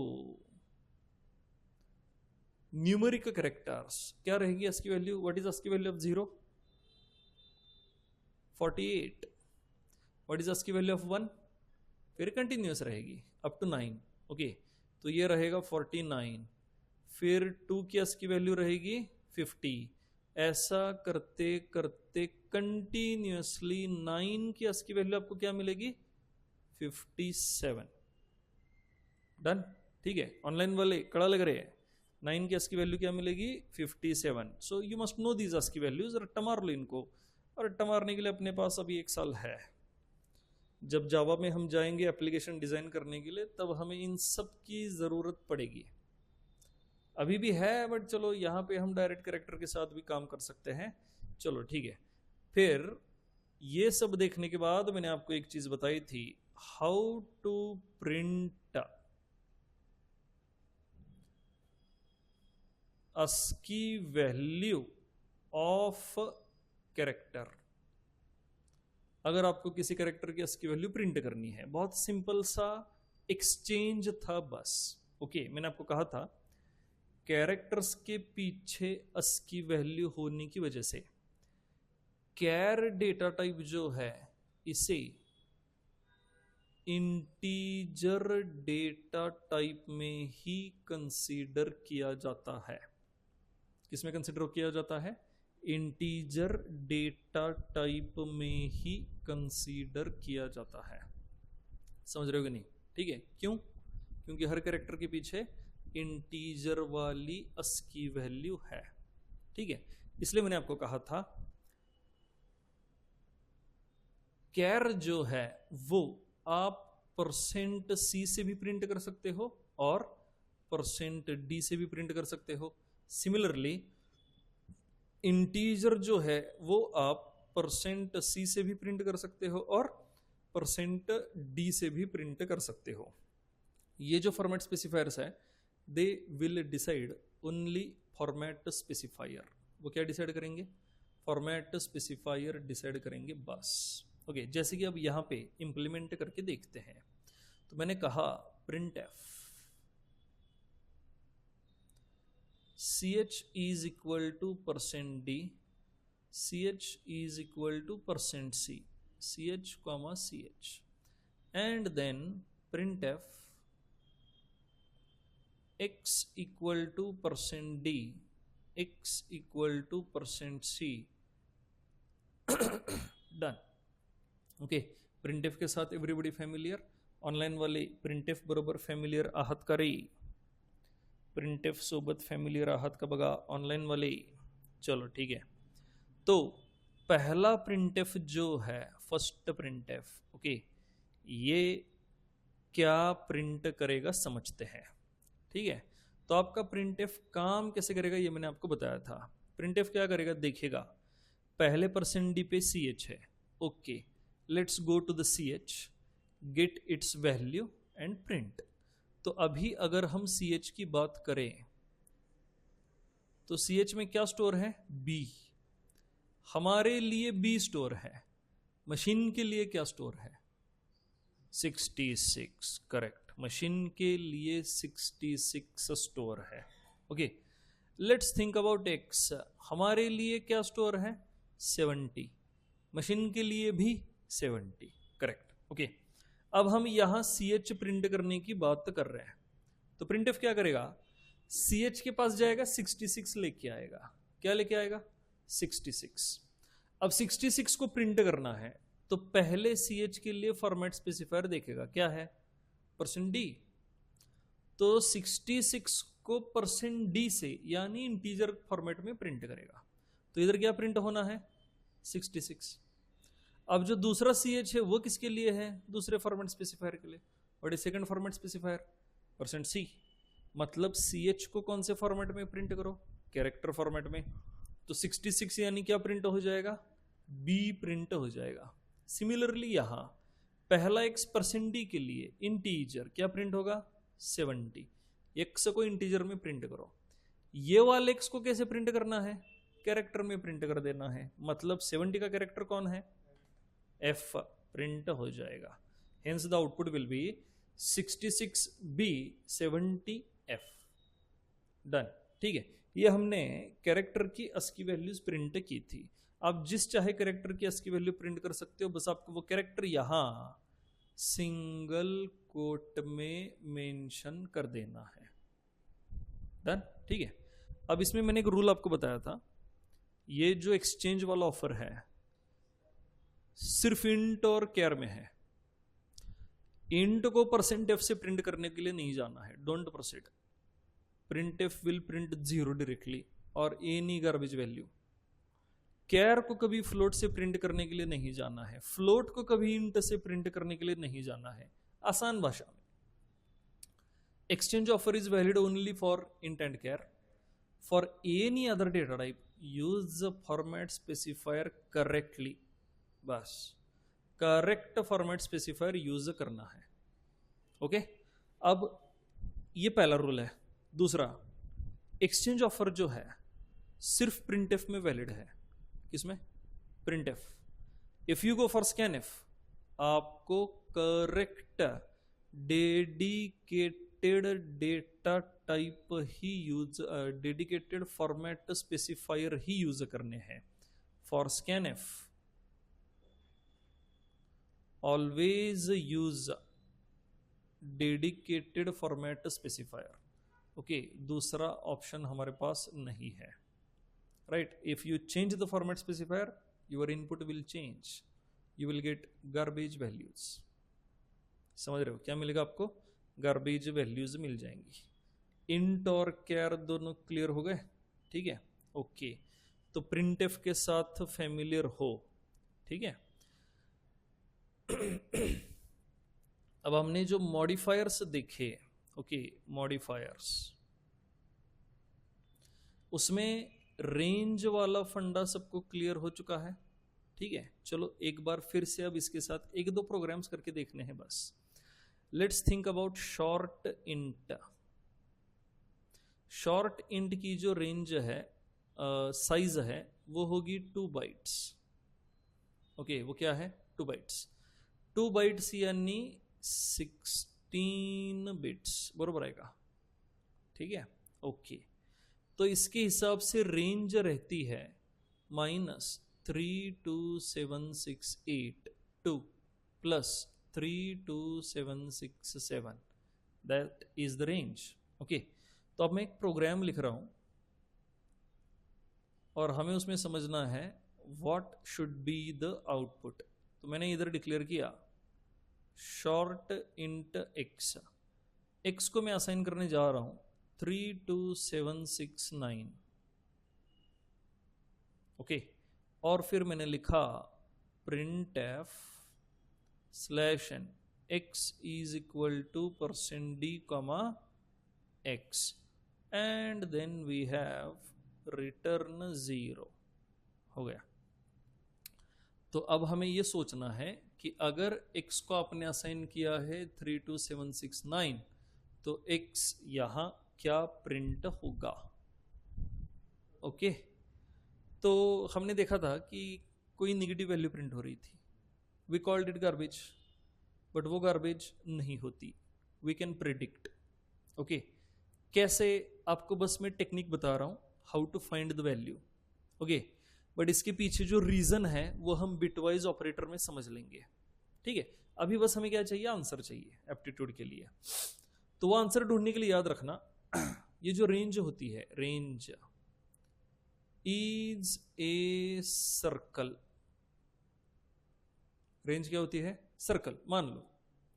न्यूमेरिक कैरेक्टर्स, क्या रहेगी ASCII value? What is ASCII value of 0? 48। What is ASCII value of 1? फिर कंटिन्यूस रहेगी अप टू 9। ओके, तो ये रहेगा 49। फिर 2 की अस्की वैल्यू रहेगी 50। ऐसा करते करते कंटिन्यूसली 9 की अस्की वैल्यू आपको क्या मिलेगी? 57। डन, ठीक है। ऑनलाइन वाले कड़ा लग रहे हैं, 9 की अस्की वैल्यू क्या मिलेगी? 57। So you must know these ASCII values, रट्टा मार लो इनको। और रट्टा मारने के लिए अपने पास अभी 1 साल है। जब जावा में हम जाएंगे एप्लीकेशन डिजाइन करने के लिए, तब हमें इन सब की जरूरत पड़ेगी। अभी भी है, बट चलो यहां पे हम डायरेक्ट कैरेक्टर के साथ भी काम कर सकते हैं। चलो ठीक है। फिर ये सब देखने के बाद मैंने आपको एक चीज बताई थी, how to print ASCII value of character. अगर आपको किसी कैरेक्टर की अस्की वैल्यू प्रिंट करनी है, बहुत सिंपल सा एक्सचेंज था बस। ओके, मैंने आपको कहा था कैरेक्टर्स के पीछे अस्की वैल्यू होने की वजह से कैर डेटा टाइप जो है इसे इंटीजर डेटा टाइप में ही कंसीडर किया जाता है। किसमें कंसीडर किया जाता है? इंटीजर डेटा टाइप में ही कंसीडर किया जाता है। समझ रहे हो कि नहीं? ठीक है, क्यों? क्योंकि हर कैरेक्टर के पीछे इंटीजर वाली अस्की वैल्यू है। ठीक है, इसलिए मैंने आपको कहा था कैर जो है वो आप %c से भी प्रिंट कर सकते हो और %d से भी प्रिंट कर सकते हो। सिमिलरली इंटीजर जो है वो आप %c से भी प्रिंट कर सकते हो और %d से भी प्रिंट कर सकते हो। ये जो फॉर्मेट स्पेसिफायर्स है they will decide only format specifier. वो क्या डिसाइड करेंगे? फॉर्मेट स्पेसिफायर डिसाइड करेंगे बस। ओके, जैसे कि अब यहां पे इंप्लीमेंट करके देखते हैं। तो मैंने कहा print F ch is equal to %d, ch is equal to %c, ch comma ch, and then printf x equal to %d, x equal to %c, done. Okay, printf के साथ एवरीबडी फैमिलियर? ऑनलाइन वाले printf बरोबर familiar आहात का रे? Printf सोबत familiar आहात का बघा ऑनलाइन वाले? चलो ठीक है। तो पहला प्रिंटफ जो है फर्स्ट प्रिंटफ, ओके, ये क्या प्रिंट करेगा समझते हैं। ठीक है, तो आपका प्रिंटफ काम कैसे करेगा ये मैंने आपको बताया था। प्रिंटफ क्या करेगा देखिएगा, पहले %d पे ch है। Okay, let's go to the ch, get its value and print. तो अभी अगर हम ch की बात करें तो ch में क्या स्टोर है? b। हमारे लिए b स्टोर है, मशीन के लिए क्या स्टोर है? 66। करेक्ट, मशीन के लिए 66 स्टोर है। Okay, let's think about x। हमारे लिए क्या स्टोर है? 70। मशीन के लिए भी 70। करेक्ट। ओके, अब हम यहां ch प्रिंट करने की बात कर रहे हैं। तो प्रिंटफ क्या करेगा? ch के पास जाएगा, 66 लेके आएगा। क्या लेके आएगा? 66। अब 66 को प्रिंट करना है तो पहले ch के लिए फॉर्मेट स्पेसिफायर देखेगा, क्या है? %d। तो 66 को %d से यानी इंटीजर फॉर्मेट में प्रिंट करेगा। तो इधर क्या प्रिंट होना है? 66। अब जो दूसरा ch है वो किसके लिए है? दूसरे फॉर्मेट स्पेसिफायर के लिए। और ये सेकंड फॉर्मेट स्पेसिफायर %c, मतलब ch को कौन से फॉर्मेट में प्रिंट करो? कैरेक्टर फॉर्मेट में। तो 66 यानी क्या प्रिंट हो जाएगा? b प्रिंट हो जाएगा। सिमिलरली यहां पहला x %d के लिए इंटीजर क्या प्रिंट होगा? 70। x को इंटीजर में प्रिंट करो। ये वाले x को कैसे प्रिंट करना है? कैरेक्टर में प्रिंट कर देना है। मतलब 70 का कैरेक्टर कौन है? f प्रिंट हो जाएगा। Hence the output will B 66b 70f। Done. ठीक है, ये हमने कैरेक्टर की अस्की वैल्यूज प्रिंट की थी। आप जिस चाहे कैरेक्टर की अस्की वैल्यू प्रिंट कर सकते हो, बस आपको वो कैरेक्टर यहां सिंगल कोट में मेंशन कर देना है। डन। ठीक है, अब इसमें मैंने एक रूल आपको बताया था। ये जो एक्सचेंज वाला ऑफर है सिर्फ इंट और कैर में है। इंट को %f से प्रिंट करने के लिए नहीं जाना है, don't proceed. printf will print 0 directly और एनी गार्बेज वैल्यू। कैर को कभी फ्लोट से प्रिंट करने के लिए नहीं जाना है, फ्लोट को कभी इंट से प्रिंट करने के लिए नहीं जाना है। आसान भाषा में, exchange offer is valid only for int and char. For any other data type use format specifier correctly. बस करेक्ट फॉर्मेट स्पेसिफायर यूज करना है। ओके, अब ये पहला रूल है। दूसरा, एक्सचेंज ऑफर जो है सिर्फ प्रिंटफ में वैलिड है। किसमें? Printf. If you go for scanf, आपको करेक्ट डेडिकेटेड डेटा टाइप ही यूज, डेडिकेटेड फॉर्मेट स्पेसिफायर ही यूज करने हैं। For scanf always use dedicated format specifier. Okay, दूसरा ऑप्शन हमारे पास नहीं है। right? If you change the format specifier, your input will change, you will get garbage values. समझ रहे हो क्या मिलेगा आपको? गार्बेज वैल्यूज मिल जाएंगी. इंट और कैर दोनों क्लियर हो गए? ठीक है, ओके. तो प्रिंटफ के साथ फैमिलियर हो, ठीक है. अब हमने जो मॉडिफायर्स देखे, ओके, मॉडिफायर्स, उसमें रेंज वाला फंडा सबको क्लियर हो चुका है. ठीक है, चलो एक बार फिर से अब इसके साथ एक दो प्रोग्राम्स करके देखने हैं बस. Let's think about short int. Short int की जो रेंज है, साइज है, वो होगी 2 बाइट्स. ओके, वो क्या है? 2 बाइट्स. 2 बाइट्स यानी 16 बिट्स, बरोबर आएगा. ठीक है, ओके. तो इसके हिसाब से रेंज रहती है -32768 2 plus 32767. That is the range. Okay, तो अब मैं एक प्रोग्राम लिख रहा हूं और हमें उसमें समझना है what should be the output. तो मैंने इधर डिक्लेयर किया शॉर्ट इंट एक्स. एक्स को मैं असाइन करने जा रहा हूं 32769. ओके, और फिर मैंने लिखा print f slash n x is equal to %d comma x and then we have return 0. हो गया. तो अब हमें यह सोचना है कि अगर x को आपने असाइन किया है 32769, तो x यहां क्या प्रिंट होगा. ओके, तो हमने देखा था कि कोई निगेटिव वैल्यू प्रिंट हो रही थी. We called it garbage, but वो गार्बेज नहीं होती. We can predict. ओके, कैसे? आपको बस मैं टेक्निक बता रहा हूं, how to find the value. Okay, but इसके पीछे जो रीजन है वो हम बिटवाइज ऑपरेटर में समझ लेंगे. ठीक है, अभी बस हमें क्या चाहिए? आंसर चाहिए एप्टीट्यूड के लिए. तो वो आंसर ढूंढने के लिए याद रखना, ये जो रेंज होती है, range is a circle. Range क्या होती है? सर्कल. मान लो,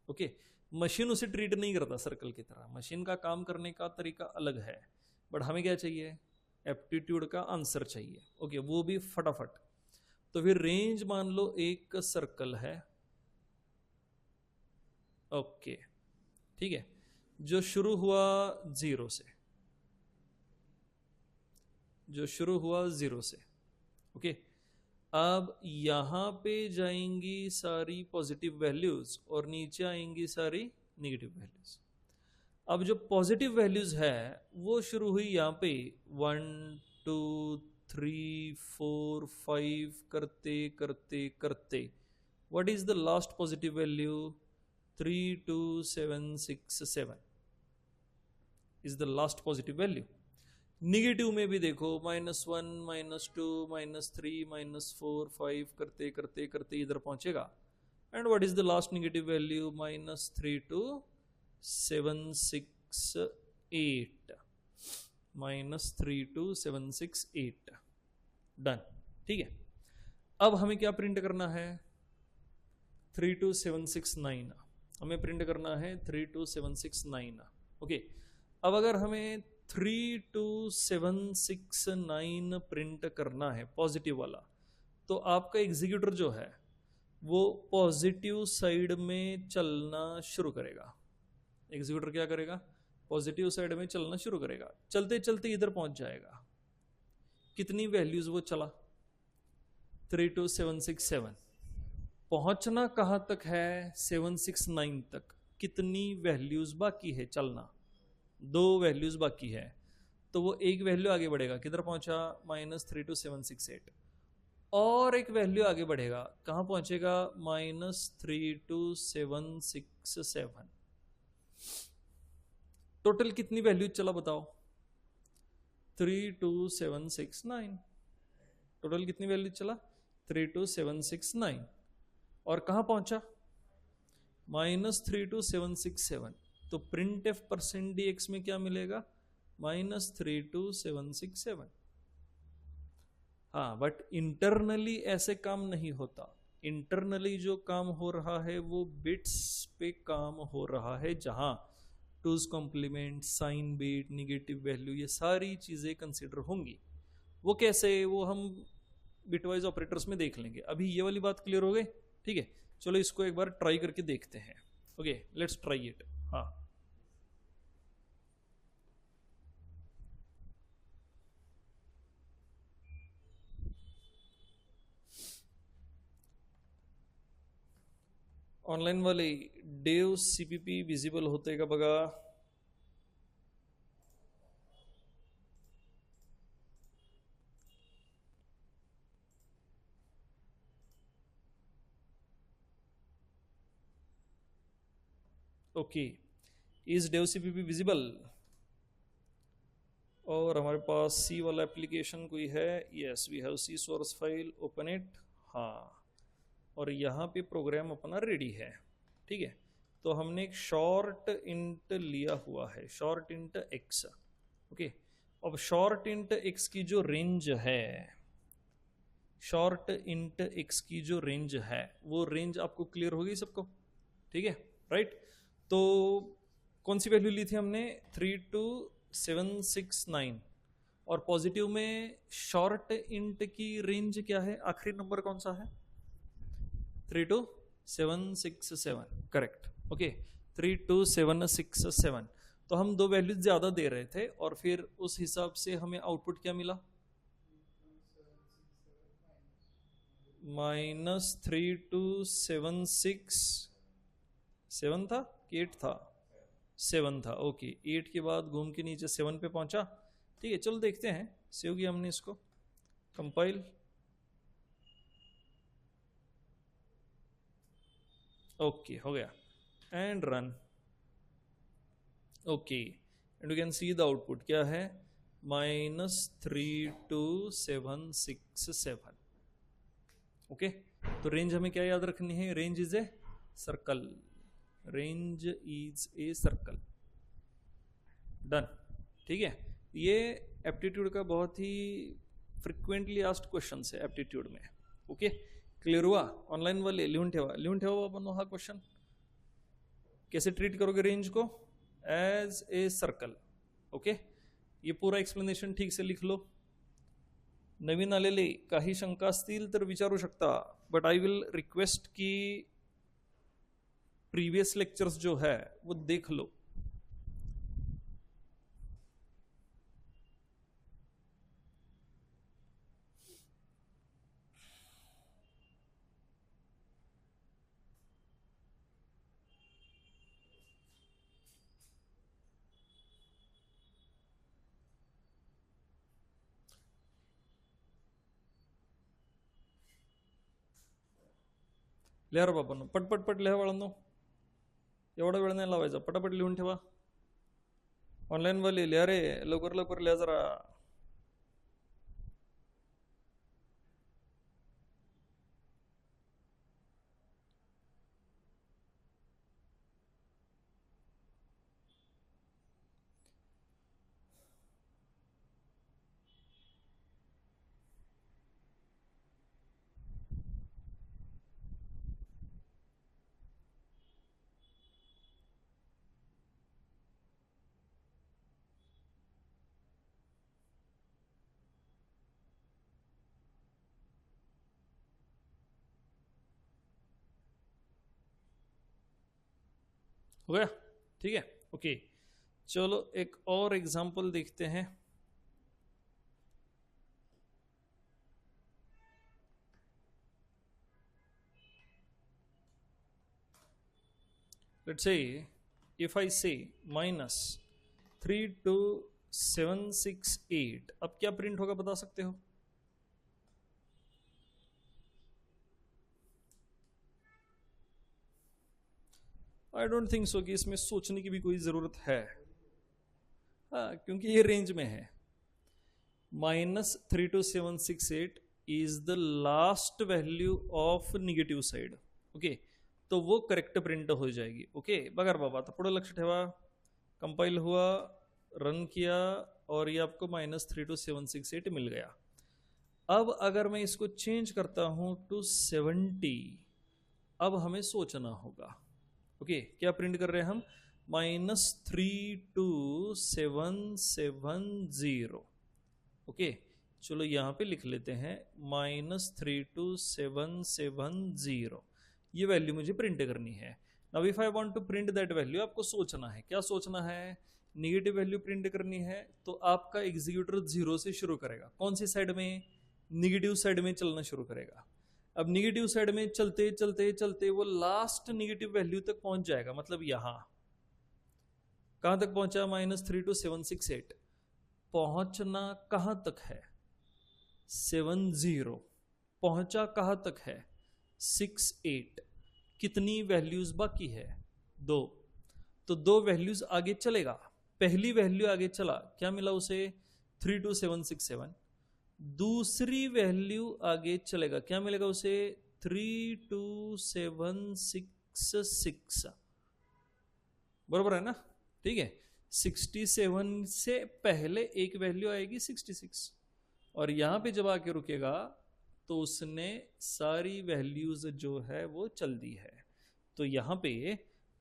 ओके, मशीन उसे ट्रीट नहीं करता सर्कल की तरह. मशीन का काम करने का तरीका अलग है. बट हमें क्या चाहिए? एप्टीट्यूड का आंसर चाहिए. ओके, वो भी फटाफट. तो फिर रेंज मान लो एक सर्कल है. ओके, ठीक है, जो शुरू हुआ 0 से, जो शुरू हुआ 0 से. ओके, अब यहां पे जाएंगी सारी पॉजिटिव वैल्यूज और नीचे आएंगी सारी नेगेटिव वैल्यूज. अब जो पॉजिटिव वैल्यूज है वो शुरू हुई यहां पे 1 2 3 4 5 करते करते करते. What is the last positive value? 32767 is the last positive value. Negative में भी देखो -1 -2 -3 -4 5 करते करते करते इधर पहुंचेगा. And what is the last negative value? -32768 -32768. Done. ठीक है, अब हमें क्या प्रिंट करना है? 32769 हमें प्रिंट करना है. 32769. ओके, अब अगर हमें 32769 प्रिंट करना है पॉजिटिव वाला, तो आपका एग्जीक्यूटर जो है वो पॉजिटिव साइड में चलना शुरू करेगा. एग्जीक्यूटर क्या करेगा? पॉजिटिव साइड में चलना शुरू करेगा. चलते चलते इधर पहुंच जाएगा. कितनी वैल्यूज वो चला? 32767. पहुंचना कहां तक है? 769 तक. कितनी वैल्यूज बाकी है चलना? 2 वैल्यूज बाकी है. तो वो एक वैल्यू आगे बढ़ेगा. किधर पहुंचा? -32768. और एक वैल्यू आगे बढ़ेगा. कहां पहुंचेगा? -32767. टोटल कितनी वैल्यू चला बताओ? 32769. टोटल कितनी वैल्यू चला? 32769. और कहां पहुंचा? -32767. तो प्रिंट एफ %dx में क्या मिलेगा? -32767. हाँ, बट इंटरनली ऐसे काम नहीं होता। इंटरनली जो काम हो रहा है वो बिट्स पे काम हो रहा है, जहां two's complement, sign bit, negative value, ये सारी चीजें कंसिडर होंगी। वो कैसे, वो हम बिटवाइज ऑपरेटर्स में देख लेंगे। अभी ये वाली बात क्लियर हो गई? ठीक है, चलो इसको एक बार ट्राई करके देखते हैं। Okay, let's try it. हाँ, ऑनलाईन वाले डेव सीपीपी विजिबल होते का बघा। Okay, is Dev CPP visible? और हमारे पास सी वाला एप्लीकेशन कोई है? Yes, we have C source file, open it. हाँ, और यहाँ पे प्रोग्राम अपना रेडी है। ठीक है, तो हमने एक शॉर्ट इंट लिया हुआ है, शॉर्ट इंट एक्स। ओके, अब शॉर्ट इंट एक्स की जो रेंज है, शॉर्ट इंट एक्स की जो रेंज है, वो रेंज आपको क्लियर होगी सबको? ठीक है, राइट। तो कौन सी वैल्यू ली थी हमने? 32769। और पॉजिटिव में शॉर्ट इंट की रेंज क्या है? आखिरी नंबर कौन सा है? 32767, करेक्ट। ओके, 32767। तो हम दो वैल्यूज ज्यादा दे रहे थे और फिर उस हिसाब से हमें आउटपुट क्या मिला? -3276 था कि 8 था? 7 था। ओके, 8 के बाद घूम के नीचे 7 पे पहुंचा। ठीक है, चलो देखते हैं। सेव किया हमने इसको, कंपाइल। ओके, हो गया, and run. Okay, and you can see the output क्या है? -32767। ओके, तो रेंज हमें क्या याद रखनी है? Range is a circle, range is a circle. Done. ठीक है, ये एप्टीट्यूड का बहुत ही फ्रिक्वेंटली आस्क्ड क्वेश्चन है एप्टीट्यूड में। ओके, क्लियर हुआ? ऑनलाइन वाले लिहून ठेवा आपण हा क्वेश्चन। कैसे ट्रीट करोगे रेंज को? As a circle. ओके, ये पूरा एक्सप्लेनेशन ठीक से लिख लो। नवीन आलेले काही शंका असतील तर विचारू शकता, बट आई विल रिक्वेस्ट की प्रीवियस लेक्चर्स जो है वो देख लो। लिहा रे बाबांनो, पटपट लिहा बाळांनो, एवढा वेळ नाही लावायचा, पटापट लिहून ठेवा। ऑनलाईन वाले लिहा रे, लवकर लवकर लिहा जरा। हो गया? ठीक है, ओके, चलो एक और एग्जांपल देखते हैं। लेट्स से इफ आई से -32768, अब क्या प्रिंट होगा बता सकते हो? आई डोंट थिंक सो कि इसमें सोचने की भी कोई जरूरत है। हाँ, क्योंकि ये रेंज में है। -32768 is the last value of negative side. Okay, तो वो करेक्ट प्रिंट हो जाएगी। ओके, बघा बाबा, तो पुढे लक्ष ठेवा। कंपाइल हुआ, रन किया, और ये आपको -32768 मिल गया। अब अगर मैं इसको चेंज करता हूं टू 70, अब हमें सोचना होगा। ओके, क्या प्रिंट कर रहे हैं हम? -32770। ओके, चलो यहां पे लिख लेते हैं -32770। ये वैल्यू मुझे प्रिंट करनी है। Now if I want to print that value, आपको सोचना है। क्या सोचना है? नेगेटिव वैल्यू प्रिंट करनी है, तो आपका एग्जीक्यूटर 0 से शुरू करेगा। कौन सी साइड में? निगेटिव साइड में चलना शुरू करेगा। अब निगेटिव साइड में चलते चलते चलते वो लास्ट निगेटिव वैल्यू तक पहुंच जाएगा, मतलब यहां। कहां तक पहुंचा? -32768। पहुंचना कहां तक है? 70। पहुंचा कहां तक है? 68। कितनी वैल्यूज बाकी है? 2। तो 2 वैल्यूज आगे चलेगा। पहली वैल्यू आगे चला, क्या मिला उसे? 32767। दूसरी वैल्यू आगे चलेगा, क्या मिलेगा उसे? 32766। बराबर है ना? ठीक है। 67 से पहले एक वैल्यू आएगी 66, और यहां पे जब आके रुकेगा तो उसने सारी वैल्यूज जो है वो चल दी है। तो यहां पे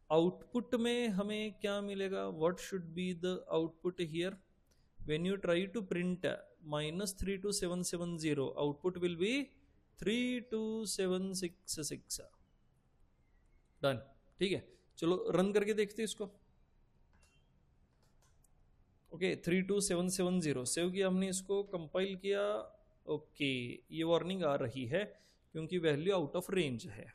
आउटपुट में हमें क्या मिलेगा? What should be the output here? When you try to print -32770, output will be 32766। Done. ठीक है, चलो रन करके देखते हैं इसको। ओके, 32770 सेव किया हमने, इसको कंपाइल किया। ओके, ये वार्निंग आ रही है क्योंकि वैल्यू आउट ऑफ रेंज है,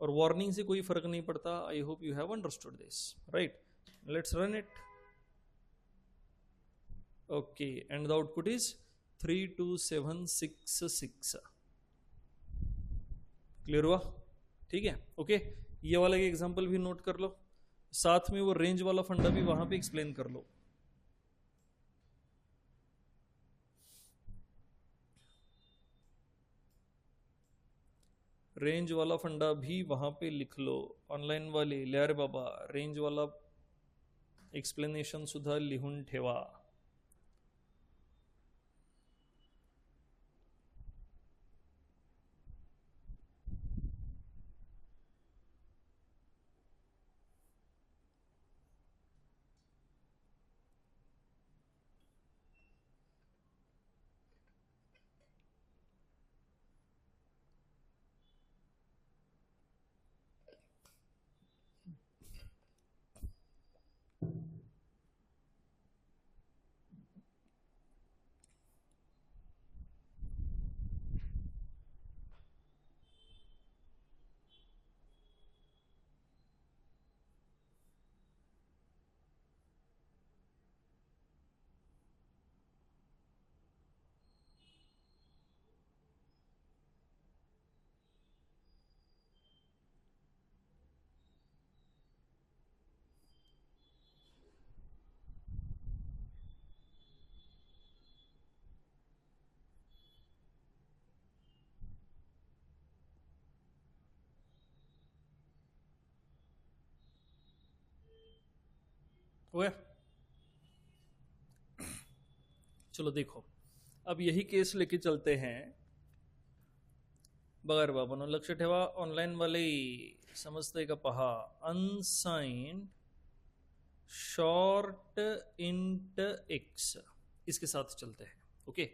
और वार्निंग से कोई फर्क नहीं पड़ता। I hope you have understood this, right? Let's run it. Okay, and the output is 32766। Clear हुआ? ठीक है। ओके, ये वाला एग्जांपल भी नोट कर लो, साथ में वो रेंज वाला फंडा भी वहां पे एक्सप्लेन कर लो। रेंज वाला फंडा भी वहां पे लिख लो। ऑनलाइन वाले ले रे बाबा, रेंज वाला एक्सप्लेनेशन सुद्धा लिहून ठेवा। हुआ? चलो देखो, अब यही केस लेके चलते हैं। बघा रे बाबांनो, लक्ष ठेवा, ऑनलाइन वाले समजतंय का पहा। अनसाइंड शॉर्ट इंट एक्स, इसके साथ चलते हैं। ओके,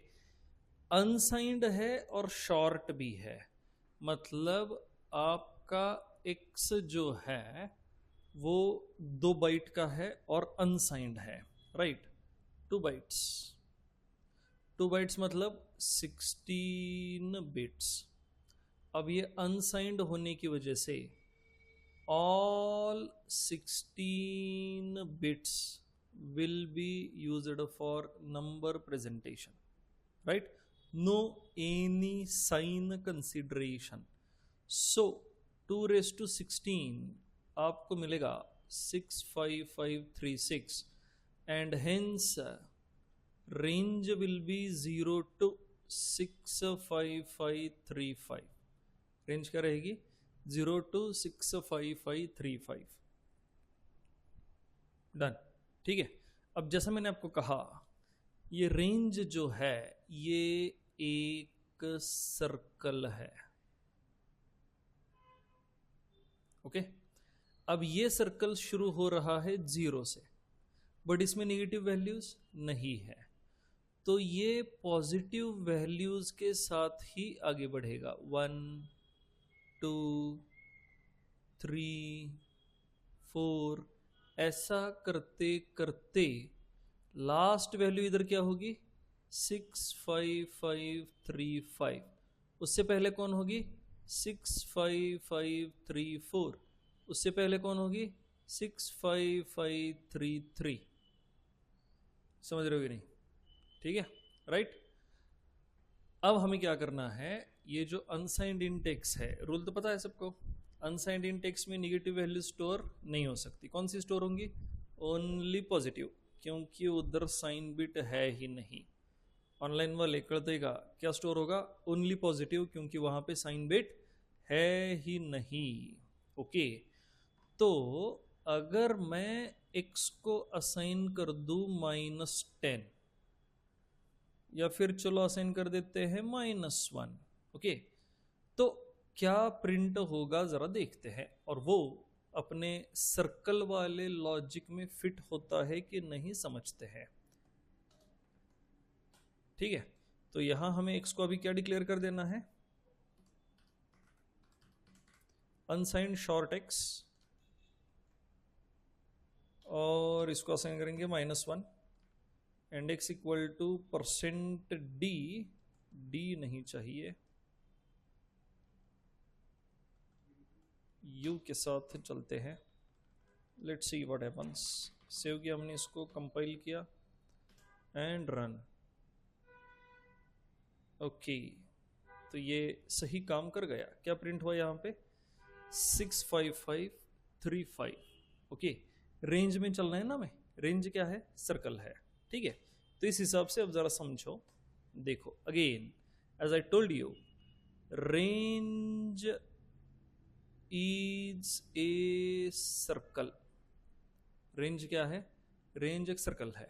अनसाइंड है और शॉर्ट भी है, मतलब आपका एक्स जो है वो 2 बाइट का है और अनसाइंड है, राइट? 2 बाइट्स। 2 बाइट्स मतलब 16 बिट्स। अब ये अनसाइंड होने की वजह से all 16 bits will be used for number presentation, right? No any sign consideration. So 2⁻16 आपको मिलेगा 65536, and hence range will be 0 to 65535। Range क्या रहेगी? 0 to 65535। डन। ठीक है। अब जैसा मैंने आपको कहा, ये रेंज जो है ये एक एक सर्कल है। ओके, अब ये सर्कल शुरू हो रहा है 0 से, बट इसमें नेगेटिव वैल्यूज नहीं है, तो ये पॉजिटिव वैल्यूज के साथ ही आगे बढ़ेगा। 1 2 3 4, ऐसा करते करते लास्ट वैल्यू इधर क्या होगी? 6 5 5 3 5। उससे पहले कौन होगी? 6 5 5 3 4। उससे पहले कौन होगी? 6 5 5 3 3। समझ रहे हो कि नहीं? ठीक है, राइट। अब हमें क्या करना है, ये जो अनसाइंड इंडेक्स है, रूल तो पता है सबको, अनसाइंड इंडेक्स में नेगेटिव वैल्यू स्टोर नहीं हो सकती। कौन सी स्टोर होंगी? ओनली पॉजिटिव, क्योंकि उधर साइन बिट है ही नहीं। ऑनलाइन वाले कर देगा क्या स्टोर होगा? ओनली पॉजिटिव, क्योंकि वहां पे साइन बिट है ही नहीं। ओके, तो अगर मैं x को असाइन कर दूं -10, या फिर चलो असाइन कर देते हैं -1, ओके, तो क्या प्रिंट होगा जरा देखते हैं, और वो अपने सर्कल वाले लॉजिक में फिट होता है कि नहीं समझते हैं। ठीक है, तो यहां हमें x को अभी क्या डिक्लेयर कर देना है? अनसाइंड शॉर्ट x, और इसको असाइन करेंगे -1, and x equal to %d, d नहीं चाहिए, u के साथ चलते हैं। Let's see what happens. Save किया हमने, इसको कंपाइल किया एंड रन। ओके, तो ये सही काम कर गया। क्या प्रिंट हुआ यहाँ पे? 6 5 5 3 5। ओके, रेंज में चलना है ना हमें, रेंज क्या है? सर्कल है। ठीक है, तो इस हिसाब से अब जरा समझो। देखो again, as I told you, range is a circle. Range क्या है? रेंज एक सर्कल है।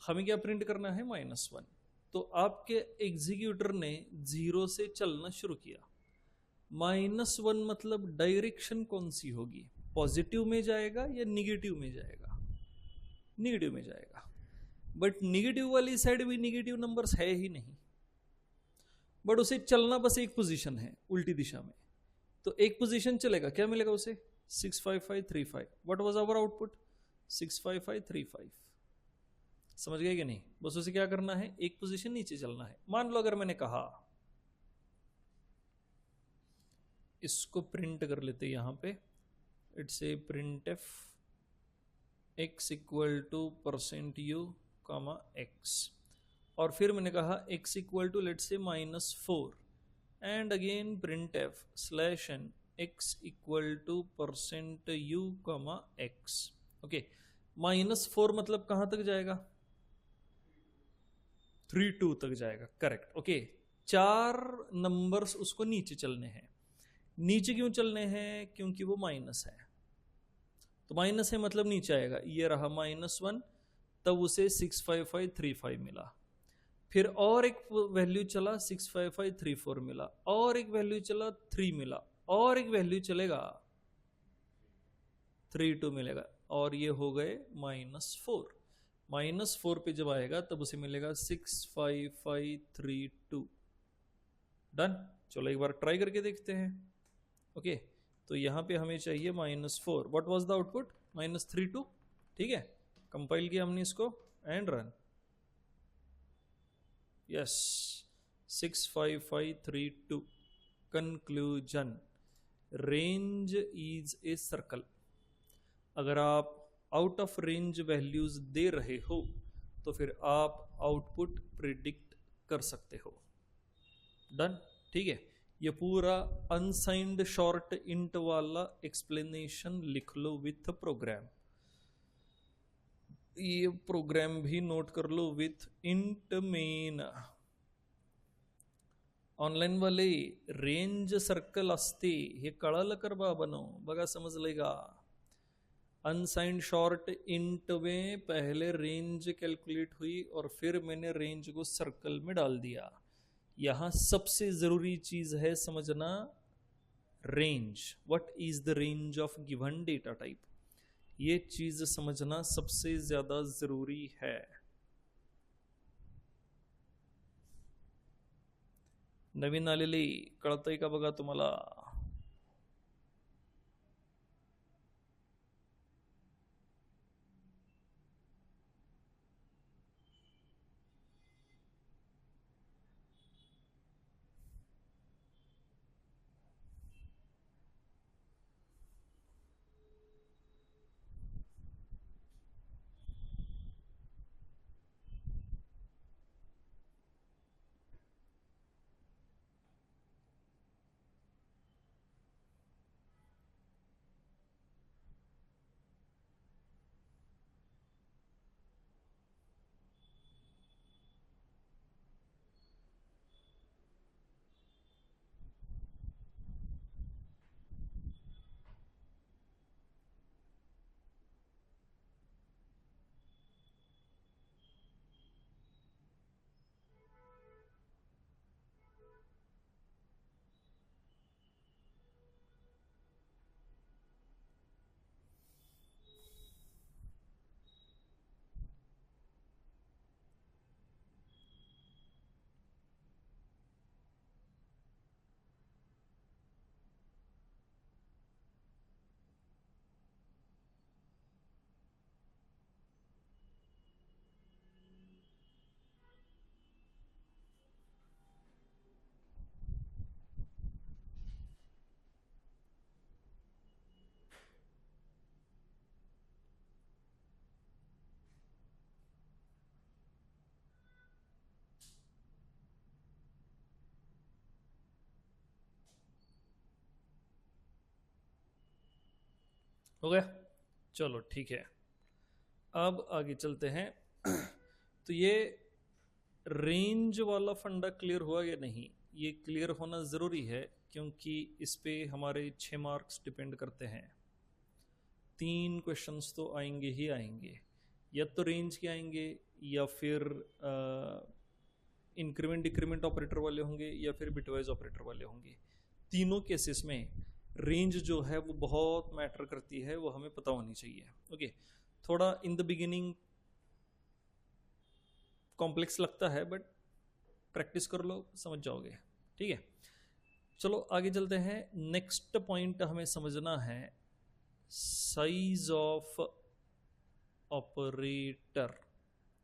हमें क्या प्रिंट करना है? -1। तो आपके एग्जीक्यूटर ने 0 से चलना शुरू किया। -1 मतलब डायरेक्शन कौन सी होगी? पॉजिटिव में जाएगा या निगेटिव में जाएगा? निगेटिव में जाएगा, बट निगेटिव वाली साइड भी नेगेटिव नंबर्स है ही नहीं, बट उसे चलना बस एक पोजीशन है उल्टी दिशा में, तो एक पोजीशन चलेगा। क्या मिलेगा उसे? 6 5 5 3 5। What was our output? 6 5 5 3 5। समझ गए कि नहीं? बस उसे क्या करना है? एक पोजीशन नीचे चलना है। मान लो अगर मैंने कहा, इसको प्रिंट कर लेते यहां पे, it's a print f x equal to %u, x, और फिर मैंने कहा x equal to let's say -4, and again print f /n x equal to %u, x। Okay, -4 मतलब कहां तक जाएगा? 3 2 तक जाएगा, करेक्ट। ओके, 4 नंबर्स उसको नीचे चलने हैं। नीचे क्यों चलने हैं? क्योंकि वो माइनस है, तो माइनस है मतलब नीचे आएगा। ये रहा -1, तब उसे 6 5 5 3 5 मिला। फिर और एक वैल्यू चला 6 5 5 3 4 मिला, और एक वैल्यू चला 3 मिला, और एक वैल्यू चलेगा 3 2 मिलेगा, और ये हो गए -4। -4 पे जब आएगा तब उसे मिलेगा 6 5 5 3 2। डन। चलो एक बार ट्राई करके देखते हैं। ओके, तो यहां पे हमें चाहिए -4। What was the output? -3 2। ठीक है, कंपाइल किया हमने इसको and run. Yes, 6 5 5 3 2। Conclusion, range is a circle. अगर आप आउट ऑफ रेंज वैल्यूज दे रहे हो तो फिर आप आउटपुट प्रिडिक्ट कर सकते हो। डन। ठीक है, ये पूरा अनसाइंड शॉर्ट इंट वाला एक्सप्लेनेशन लिख लो विथ प्रोग्राम। ये प्रोग्राम भी नोट कर लो विथ इंट मेन। ऑनलाइन वाले रेंज सर्कल असते हे कळालं कर बाबांनो, बघा समजलंय का? अनसाइंड शॉर्ट इंट में पहले रेंज कैलकुलेट हुई और फिर मैंने रेंज को सर्कल में डाल दिया। यहां सबसे जरूरी चीज है समझना range. What is the range of given data type, ये चीज समझना सबसे ज्यादा जरूरी है। नवीन आलेली कळतंय का बघा तुम्हाला? हो गया? चलो ठीक है, अब आगे चलते हैं। तो ये रेंज वाला फंडा क्लियर हुआ या नहीं? ये क्लियर होना ज़रूरी है क्योंकि इस पे हमारे 6 मार्क्स डिपेंड करते हैं। 3 क्वेश्चंस तो आएंगे ही आएंगे, या तो रेंज के आएंगे, या फिर इंक्रीमेंट डिक्रीमेंट ऑपरेटर वाले होंगे, या फिर बिटवाइज ऑपरेटर वाले होंगे। तीनों केसेस में रेंज जो है वो बहुत मैटर करती है, वो हमें पता होनी चाहिए। ओके, थोड़ा इन द बिगिनिंग कॉम्प्लेक्स लगता है, बट प्रैक्टिस कर लो समझ जाओगे। ठीक है, चलो आगे चलते हैं। नेक्स्ट पॉइंट हमें समझना है size of operator.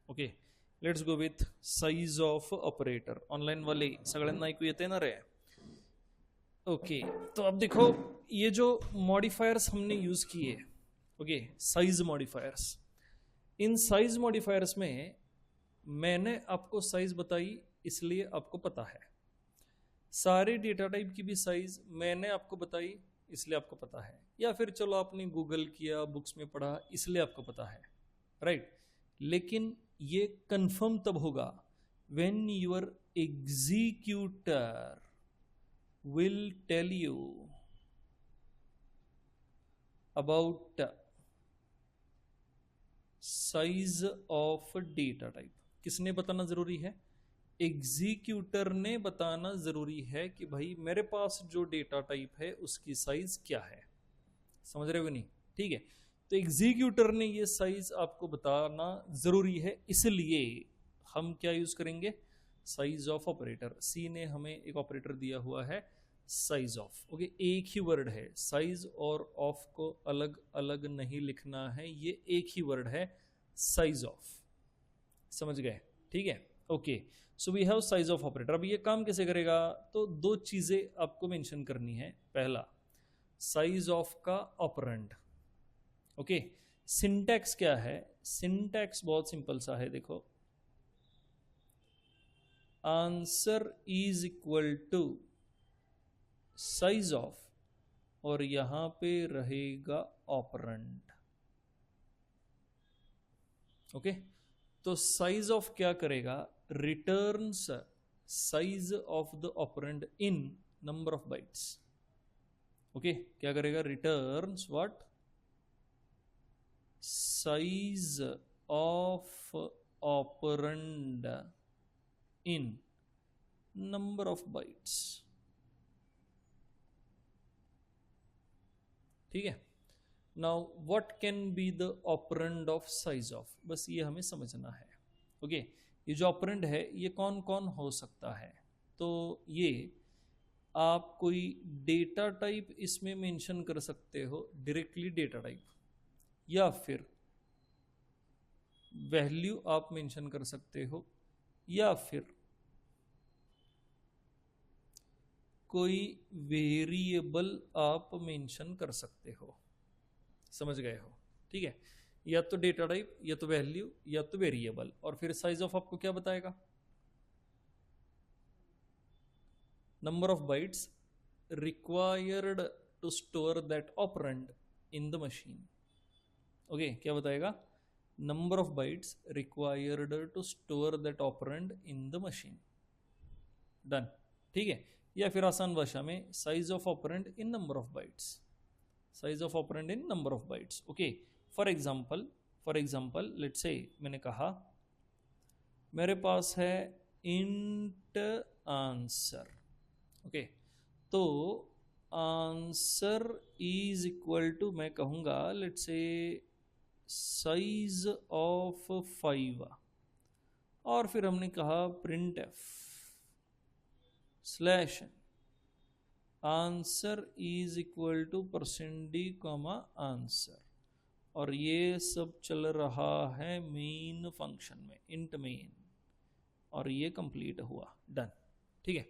Okay, let's go with size of operator. Online वाले सगळ्यांना ऐकू येते ना रे? ओके, तो अब देखो ये जो मॉडिफायर्स हमने यूज किए, okay, size modifiers, in size modifiers में मैंने आपको साइज बताई इसलिए आपको पता है, सारे डेटा टाइप की भी साइज मैंने आपको बताई इसलिए आपको पता है, या फिर चलो आपने गूगल किया, बुक्स में पढ़ा इसलिए आपको पता है, राइट? लेकिन ये कंफर्म तब होगा when your executor will tell you about size of data type। किसने बताना जरूरी है? एग्जीक्यूटर ने बताना जरूरी है कि भाई मेरे पास जो डेटा टाइप है उसकी साइज क्या है। समझ रहे हो नहीं? ठीक है, तो एग्जीक्यूटर ने ये साइज आपको बताना जरूरी है, इसलिए हम क्या यूज करेंगे? Size of operator. सी ने हमें एक ऑपरेटर दिया हुआ है साइज ऑफ। ओके, एक ही वर्ड है, साइज और ऑफ को अलग अलग नहीं लिखना है, ये एक ही वर्ड है साइज ऑफ। समझ गए? ठीक है, okay, so we have size of operator. अब ये काम कैसे करेगा? तो 2 चीजें आपको मेंशन करनी है। पहला, साइज ऑफ का ऑपरेंड। ओके, सिंटैक्स क्या है? सिंटैक्स बहुत सिंपल सा है, देखो, answer is equal to size of, और यहां पे रहेगा ऑपरेंड। ओके, तो साइज ऑफ क्या करेगा? Returns size of the operand in number of bytes. Okay, क्या करेगा? Returns what? Size of operand in number of bytes. ठीक है, now what can be the operand of size of, बस ये हमें समझना है। ओके, ये जो ऑपरेंड है ये कौन कौन हो सकता है, तो ये आप कोई डेटा टाइप इसमें मेंशन कर सकते हो, डायरेक्टली डेटा टाइप, या फिर वैल्यू आप मेंशन कर सकते हो, या फिर कोई वेरिएबल आप मेंशन कर सकते हो। समझ गए हो? ठीक है, या तो डेटा टाइप, या तो वैल्यू, या तो वेरिएबल। और फिर साइज ऑफ आपको क्या बताएगा? Number of bytes required to store that operand in the machine. Okay, क्या बताएगा? Number of bytes required to store that operand in the machine. Done. ठीक है, या फिर आसान भाषा में size of operand in number of bytes, size of operand in number of bytes. Okay, for example let's say मैंने कहा मेरे पास है इंट आंसर। ओके, तो आंसर इज इक्वल टू, मैं कहूंगा लेट्स से साइज ऑफ 5, और फिर हमने कहा print f slash answer is equal to %d comma answer, और ये सब चल रहा है मेन फंक्शन में, इंट मेन, और ये कंप्लीट हुआ। डन। ठीक है,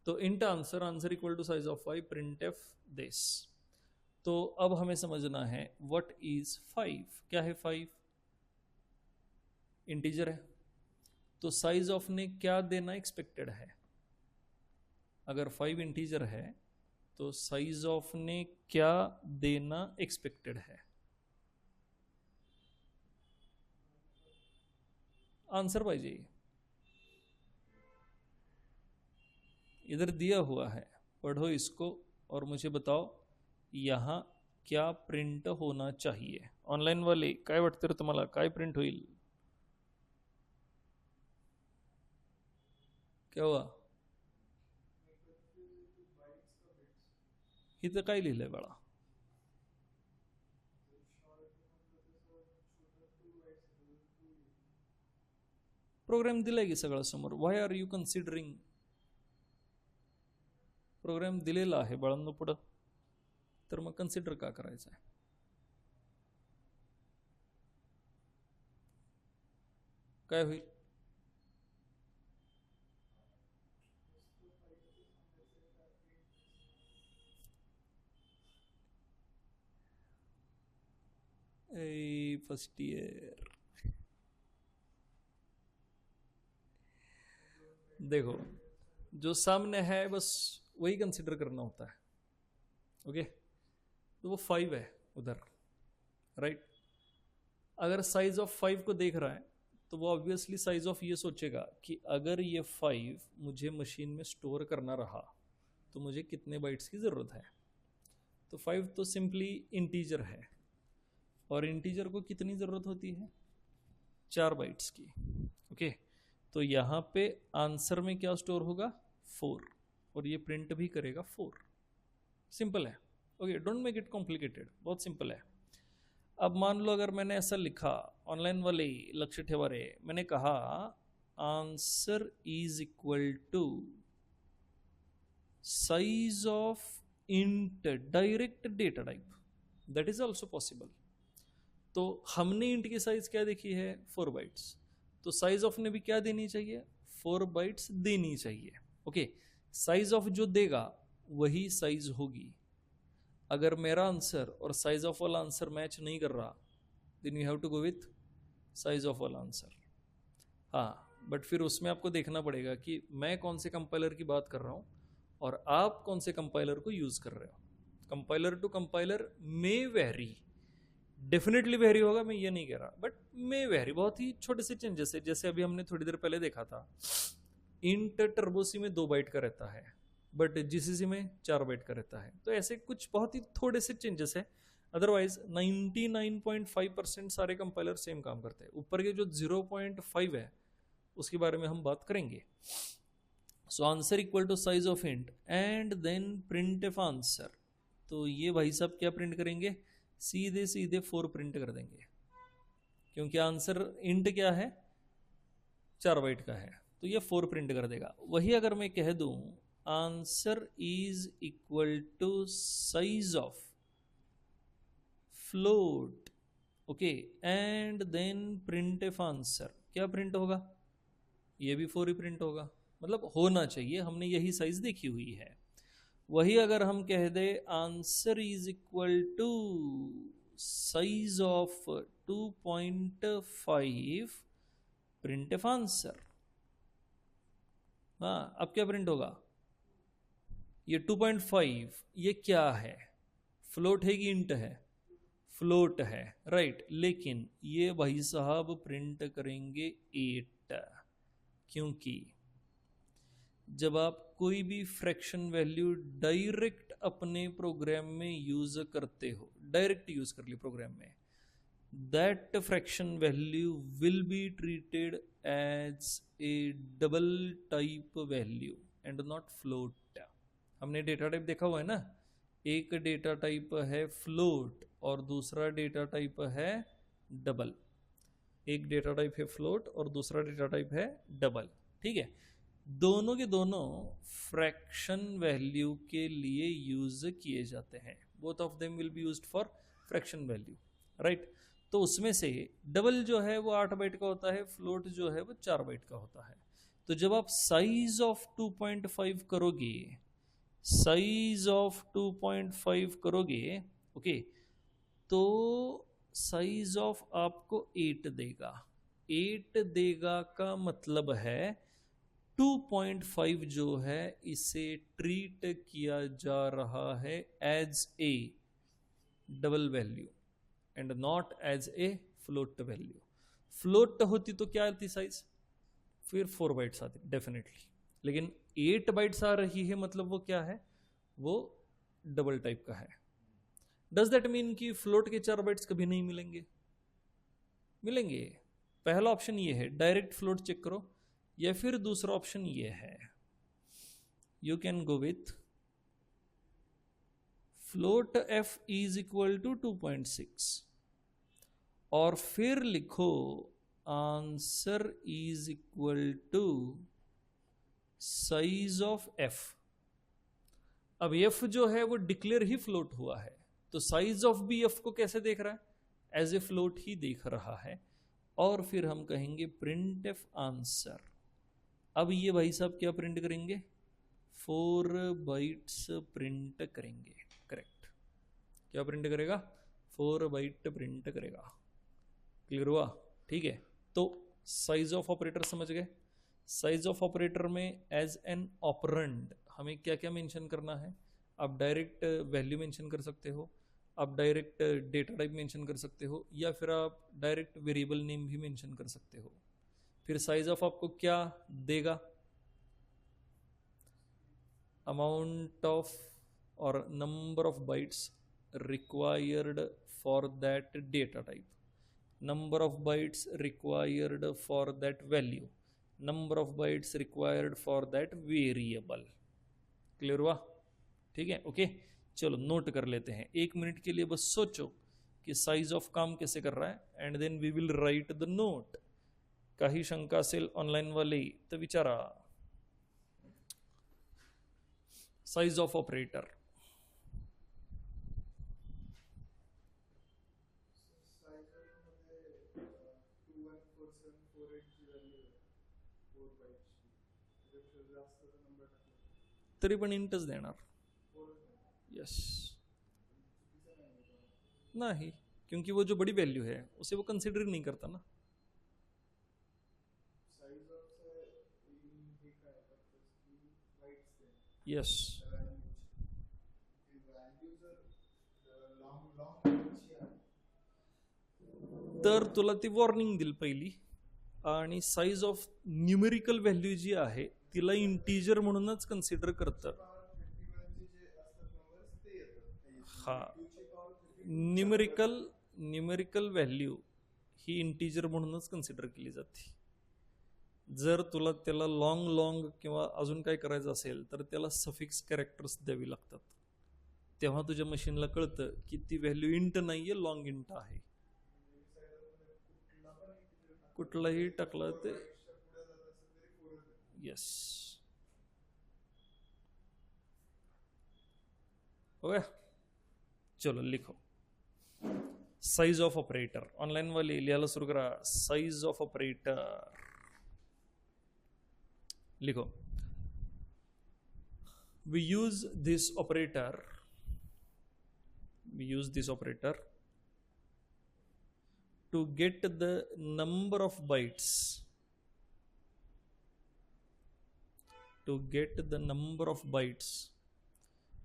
तो int answer, answer equal to size of 5, print f this. तो अब हमें समझना है व्हाट इज 5। क्या है 5? इंटीजर है, तो साइज ऑफ ने क्या देना एक्सपेक्टेड है? अगर 5 इंटीजर है तो साइज ऑफ ने क्या देना एक्सपेक्टेड है? आंसर पाइए, इधर दिया हुआ है, पढ़ो इसको और मुझे बताओ यहां क्या प्रिंट होना चाहिए। ऑनलाइन वाले काय वाटतं रे तुम्हाला, काय प्रिंट होईल? क्या हुआ? इथं काय लिहिलंय बाळा? प्रोग्राम दिलाय की सगळं समोर, why are you considering? Program दिलेला आहे बाळांनो पुढं, तर मग कन्सिडर का करायचं आहे? काय होईल? फर्स्ट ईयर, देखो जो सामने है बस वही कंसिडर करना होता है। ओके, तो वो 5 है उधर, राइट। अगर साइज ऑफ 5 को देख रहा है तो वो ऑब्वियसली साइज ऑफ ये सोचेगा कि अगर ये 5 मुझे मशीन में स्टोर करना रहा तो मुझे कितने बाइट्स की ज़रूरत है। तो 5 तो सिंपली इंटीजर है, और इंटीजर को कितनी ज़रूरत होती है? 4 बाइट्स की। ओके, तो यहाँ पे आंसर में क्या स्टोर होगा? 4, और ये प्रिंट भी करेगा 4। सिंपल है। Okay, don't make it complicated, बहुत सिंपल है। अब मान लो अगर मैंने ऐसा लिखा, ऑनलाइन वाले लक्ष्य ठेवा रे, मैंने कहा answer is equal to size of int direct data type, that is also possible. तो हमने इंट की साइज क्या देखी है? 4 बाइट्स, तो साइज ऑफ ने भी क्या देनी चाहिए? 4 बाइट्स देनी चाहिए। ओके, साइज ऑफ जो देगा वही साइज होगी। अगर मेरा आंसर और साइज ऑफ वाला आंसर मैच नहीं कर रहा, then you have to go with size of वाला आंसर। हाँ, बट फिर उसमें आपको देखना पड़ेगा कि मैं कौन से कंपाइलर की बात कर रहा हूँ और आप कौन से कंपाइलर को यूज कर रहे हो। Compiler to compiler may vary, definitely vary होगा, मैं ये नहीं कह रहा, बट मे वेरी, बहुत ही छोटे से चेंजेस है। जैसे अभी हमने थोड़ी देर पहले देखा था, इंट टर्बोसी में 2 बाइट का रहता है, बट जीसीसी में 4 बाइट का रहता है। तो ऐसे कुछ बहुत ही थोड़े से चेंजेस है, अदरवाइज 99.5% सारे कंपाइलर सेम काम करते हैं। ऊपर के जो 0.5 है उसके बारे में हम बात करेंगे। So answer equal to size of int and then print F answer. तो ये भाई साहब क्या प्रिंट करेंगे, सीधे सीधे 4 प्रिंट कर देंगे, क्योंकि आंसर इंट क्या है, 4 बाइट का है, तो ये 4 प्रिंट कर देगा। वही अगर मैं कह दूं answer is equal to size of float, okay, and then print F answer, क्या प्रिंट होगा, ये भी 4 ही प्रिंट होगा, मतलब होना चाहिए, हमने यही साइज देखी हुई है। वही अगर हम कह दे answer is equal to size of 2.5 print F answer, हाँ अब क्या प्रिंट होगा, ये 2.5 ये क्या है, फ्लोट है कि इंट है, फ्लोट है, राइट, लेकिन ये भाई साहब प्रिंट करेंगे 8, क्योंकि जब आप कोई भी फ्रैक्शन वैल्यू डायरेक्ट अपने प्रोग्राम में यूज करते हो, डायरेक्ट यूज कर ली प्रोग्राम में, that fraction value will be treated as a double type value and not float. हमने डेटा टाइप देखा हुआ है ना, एक डेटा टाइप है फ्लोट और दूसरा डेटा टाइप है डबल, एक डेटा टाइप है फ्लोट और दूसरा डेटा टाइप है डबल, ठीक है, दोनों के दोनों फ्रैक्शन वैल्यू के लिए यूज किए जाते हैं, both of them will be used for fraction value, right. तो उसमें से डबल जो है वो 8 बाइट का होता है, फ्लोट जो है वो 4 बाइट का होता है। तो जब आप साइज ऑफ 2.5 करोगे, साइज ऑफ 2.5 करोगे, ओके, तो साइज ऑफ आपको 8 देगा, 8 देगा का मतलब है 2.5 जो है इसे ट्रीट किया जा रहा है as a double value and not as a float value. Float होती तो क्या आती साइज, फिर 4 बाइट्स आती डेफिनेटली, लेकिन 8 बाइट्स आ रही है, मतलब वो क्या है, वो डबल टाइप का है। डज दैट मीन कि फ्लोट के 4 बाइट्स कभी नहीं मिलेंगे, मिलेंगे। पहला ऑप्शन ये है डायरेक्ट फ्लोट चेक करो, या फिर दूसरा ऑप्शन ये है, you can go with float F is equal to 2.6 और फिर लिखो answer is equal to size of F. अब एफ जो है वो डिक्लेयर ही फ्लोट हुआ है, तो साइज ऑफ बी एफ को कैसे देख रहा है, एज ए फ्लोट ही देख रहा है, और फिर हम कहेंगे प्रिंट एफ आंसर। अब ये भाई साहब क्या प्रिंट करेंगे, 4 बाइट्स प्रिंट करेंगे, करेक्ट, क्या प्रिंट करेगा, 4 बाइट प्रिंट करेगा, क्लियर हुआ, ठीक है। तो साइज ऑफ ऑपरेटर समझ गए, साइज ऑफ ऑपरेटर में एज एन ऑपरेंड हमें क्या क्या मेंशन करना है, आप डायरेक्ट वैल्यू मेंशन कर सकते हो, आप डायरेक्ट डेटा टाइप मेंशन कर सकते हो, या फिर आप डायरेक्ट वेरिएबल नेम भी मेंशन कर सकते हो। फिर साइज ऑफ आपको क्या देगा, अमाउंट ऑफ और number of bytes required for that data type, number of bytes required for that value, number of bytes required for that variable, clear हुआ, ठीक है, ओके। चलो नोट कर लेते हैं, 1 मिनट के लिए बस सोचो कि साइज ऑफ काम कैसे कर रहा है, and then we will write the note. काही शंका असेल ऑनलाईन वाले तर विचारा। साइज ऑफ ऑपरेटर, तरी पण इंटच देणार, यस, नहीं, क्योंकि वो जो बड़ी वैल्यू है उसे वो कंसिडर नहीं करता ना। यस, तर तुला ती वॉर्निंग दिल पहिली, आणि साइज ऑफ न्यूमेरिकल व्हॅल्यू जी आहे तिला इंटीजर म्हणूनच कन्सिडर करतात। हा, न्यूमेरिकल न्यूमेरिकल व्हॅल्यू ही इंटीजर म्हणूनच कन्सिडर केली जाते, जर तुला त्याला लॉंग लॉंग किंवा अजून काय करायचं असेल तर त्याला सफिक्स कॅरेक्टर्स द्यावी लागतात, तेव्हा तुझ्या मशीनला कळतं की ती व्हॅल्यू इंट नाहीये, लॉंग इंट आहे. कुठलाही टाकलं ते येस. हो गया. चलो लिखो साइज ऑफ ऑपरेटर. ऑनलाइन वाली लिहायला सुरू करा. साइज ऑफ ऑपरेटर लिखो. we use this operator we use this operator to get the number of bytes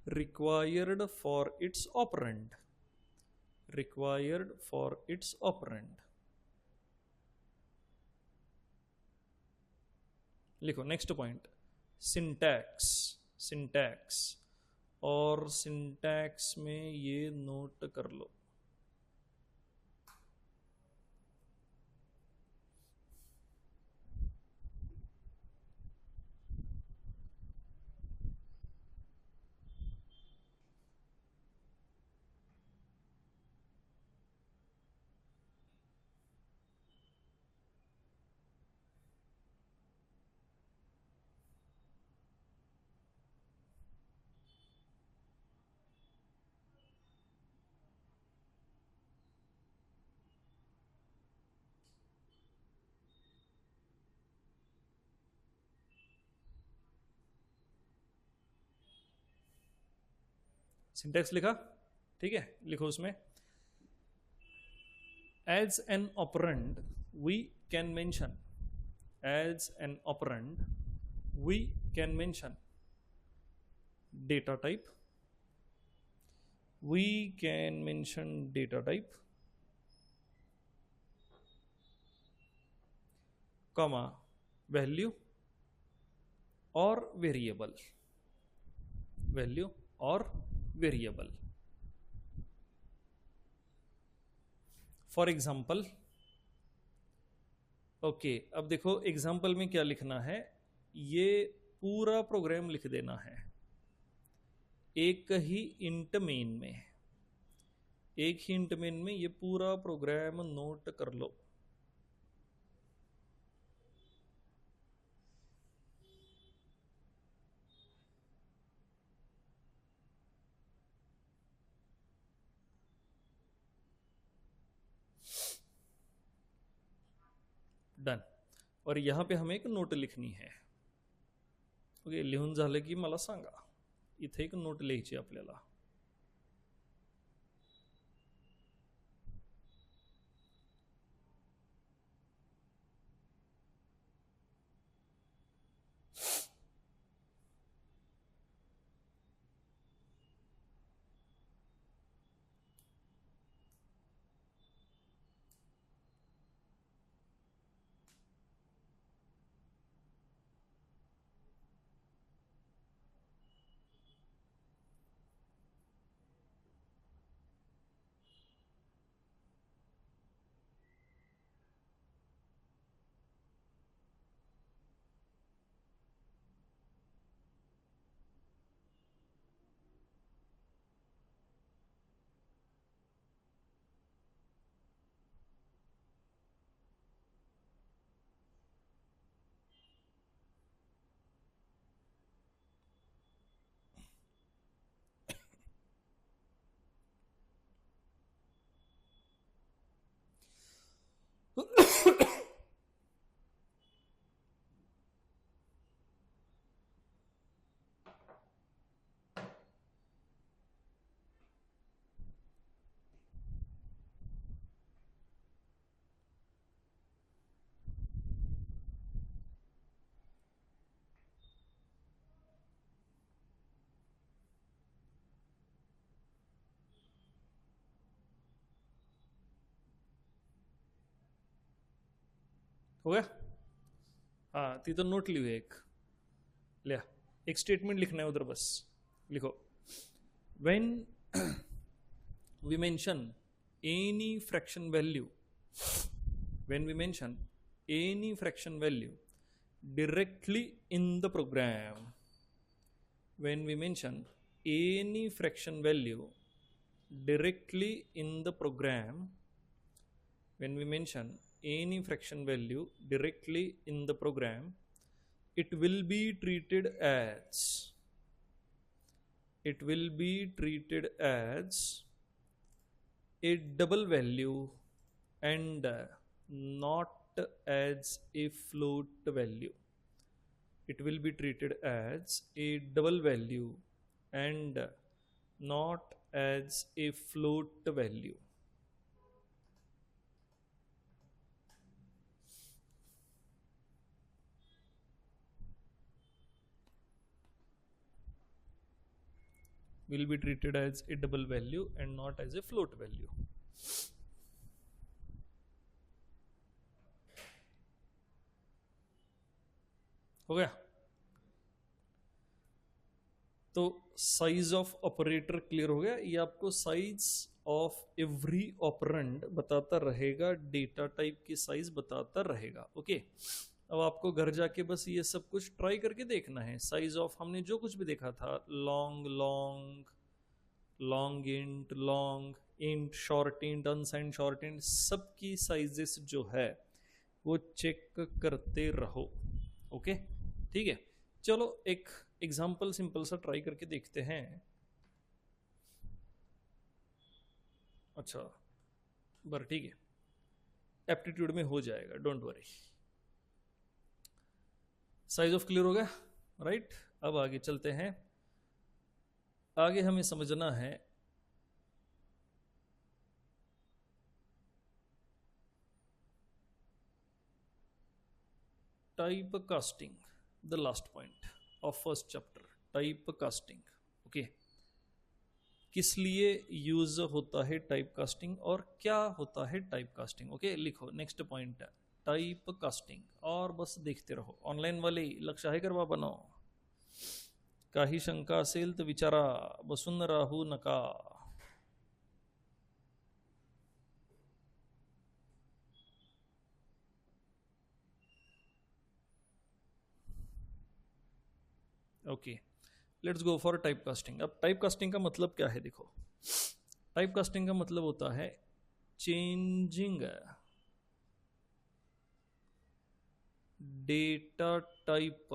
required for its operand. लिखो नेक्स्ट पॉइंट. सिंटैक्स और सिंटैक्स में ये नोट कर लो. सिंटैक्स लिखा, ठीक है. लिखो उसमें as an operand we can mention data type. Comma value और वेरिएबल. For example. ओके, अब देखो एग्जाम्पल में क्या लिखना है. ये पूरा प्रोग्राम लिख देना है एक ही इंट मेन में ये पूरा प्रोग्राम नोट कर लो. डन. और यहां पे हमें एक नोट लिखनी है. ओके, लिहून झालं की मला सांगा. इथे एक नोट लिहायची आपल्याला. हो गया. हाँ, तिथं नोट लिहू एक. लिहा. एक स्टेटमेंट लिखना है उधर बस. लिखो. When we mention any fraction value directly in the program. When we mention any fraction value directly in the program, when we mention any fraction value directly in the program, it will be treated as a double value and not as a float value. It will be treated as a double value and not as a float value. Will be treated as a double value and not as a float value. हो गया? तो size of operator clear हो गया. ये आपको size of every operand बताता रहेगा, data type की साइज बताता रहेगा. ओके, अब आपको घर जाके बस ये सब कुछ ट्राई करके देखना है. साइज ऑफ हमने जो कुछ भी देखा था, long long, long int, short int, unsigned short int, सबकी साइजेस जो है वो चेक करते रहो. ओके, ठीक है. चलो एक एग्जाम्पल सिंपल सा ट्राई करके देखते हैं. अच्छा बर ठीक है, एप्टीट्यूड में हो जाएगा, don't worry. Size of clear हो गया, राइट. अब आगे चलते हैं. आगे हमें समझना है type casting, the last point of first chapter, type casting. Okay, किस लिए यूज होता है टाइप कास्टिंग और क्या होता है टाइप कास्टिंग. ओके, लिखो नेक्स्ट पॉइंट है टाइप कास्टिंग, और बस देखते रहो. ऑनलाईन वाले लक्ष आहे करवा बनाओ. काही शंका असेल तर विचारा, बसून राहू नका. Okay, let's go for type casting. अब टाइप कास्टिंग का मतलब क्या है, देखो. टाइप कास्टिंग का मतलब होता है changing data type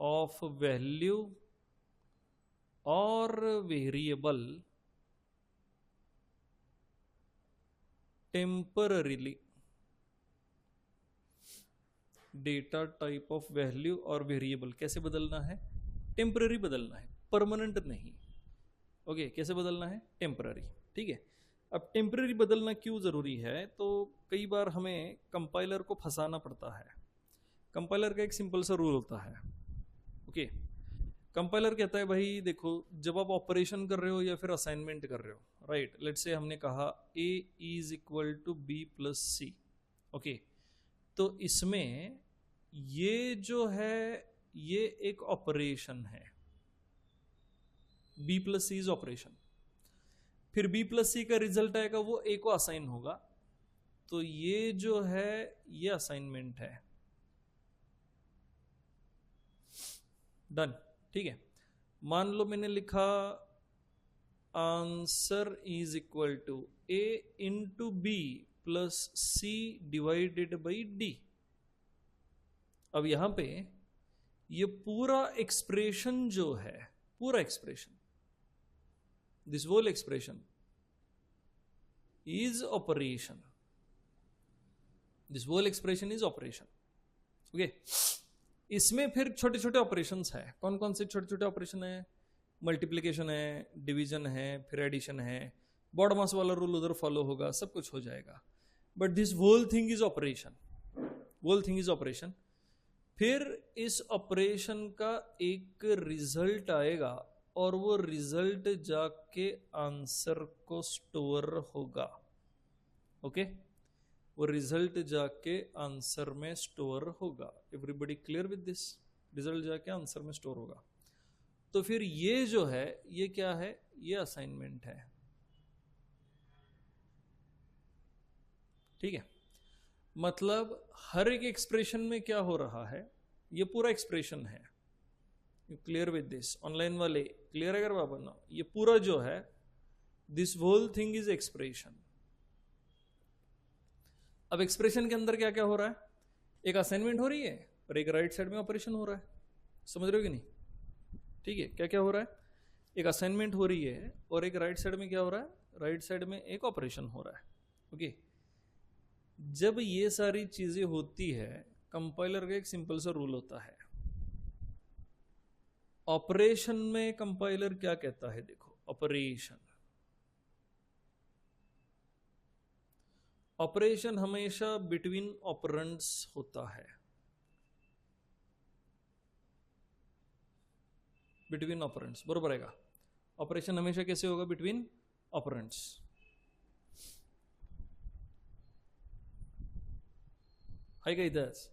of value और variable temporarily. Data type of value और वेरिएबल कैसे बदलना है? टेम्पररी बदलना है, परमानेंट नहीं. ओके, कैसे बदलना है? टेम्पररी. ठीक है. अब टेम्पररी बदलना क्यों जरूरी है? तो कई बार हमें कंपाइलर को फंसाना पड़ता है. कंपाइलर का एक सिंपल सा रूल होता है. ओके, कंपाइलर कहता है भाई देखो, जब आप ऑपरेशन कर रहे हो या फिर असाइनमेंट कर रहे हो, राइट, लेट्स से हमने कहा a is equal to B plus C. Okay, तो इसमें ये जो है ये एक ऑपरेशन है. b plus C is operation. फिर b प्लस सी का रिजल्ट आएगा, वो a को असाइन होगा. तो ये जो है ये असाइनमेंट है. डन. ठीक है. मान लो मैंने लिखा answer is equal to a into B plus C divided by D. अब यहां पे ये पूरा एक्सप्रेशन जो है, पूरा expression, this whole expression is operation. This whole expression is operation. Okay, इसमें फिर छोटे छोटे ऑपरेशंस है. कौन कौन से छोटे छोटे ऑपरेशन है? मल्टीप्लिकेशन है, डिवीजन है, फिर एडिशन है. बॉड मास वाला रूल उधर फॉलो होगा, सब कुछ हो जाएगा. But this whole thing is operation. Whole thing is operation. फिर इस ऑपरेशन का एक रिजल्ट आएगा और वो रिजल्ट जाके आंसर को स्टोर होगा. ओके, वो रिजल्ट जाके आंसर में स्टोर होगा. Everybody clear with this? Result जाके आंसर में स्टोर होगा. तो फिर ये जो है ये क्या है? ये असाइनमेंट है. ठीक है. मतलब हर एक एक्सप्रेशन में क्या हो रहा है? ये पूरा एक्सप्रेशन है। You clear with this? Online वाले क्लियर है? अगर बाबा ये पूरा जो है, this whole thing is expression. अब एक्सप्रेशन के अंदर क्या क्या हो रहा है? एक असाइनमेंट हो रही है और एक राइट साइड में ऑपरेशन हो रहा है। समझ रहे हो कि नहीं? ठीक है, क्या क्या हो रहा है? एक असाइनमेंट हो रही है और एक राइट साइड में क्या हो रहा है? राइट साइड में एक ऑपरेशन हो रहा है। ओके, जब ये सारी चीजें होती है, कंपाइलर का एक सिंपल सा रूल होता है। ऑपरेशन में कंपाइलर क्या कहता है? देखो, ऑपरेशन हमेशा बिटवीन ऑपरेंड्स होता है। बिटवीन ऑपरेंड्स, बरोबर है का? ऑपरेशन हमेशा कैसे होगा? Between operands. हाय का इथंच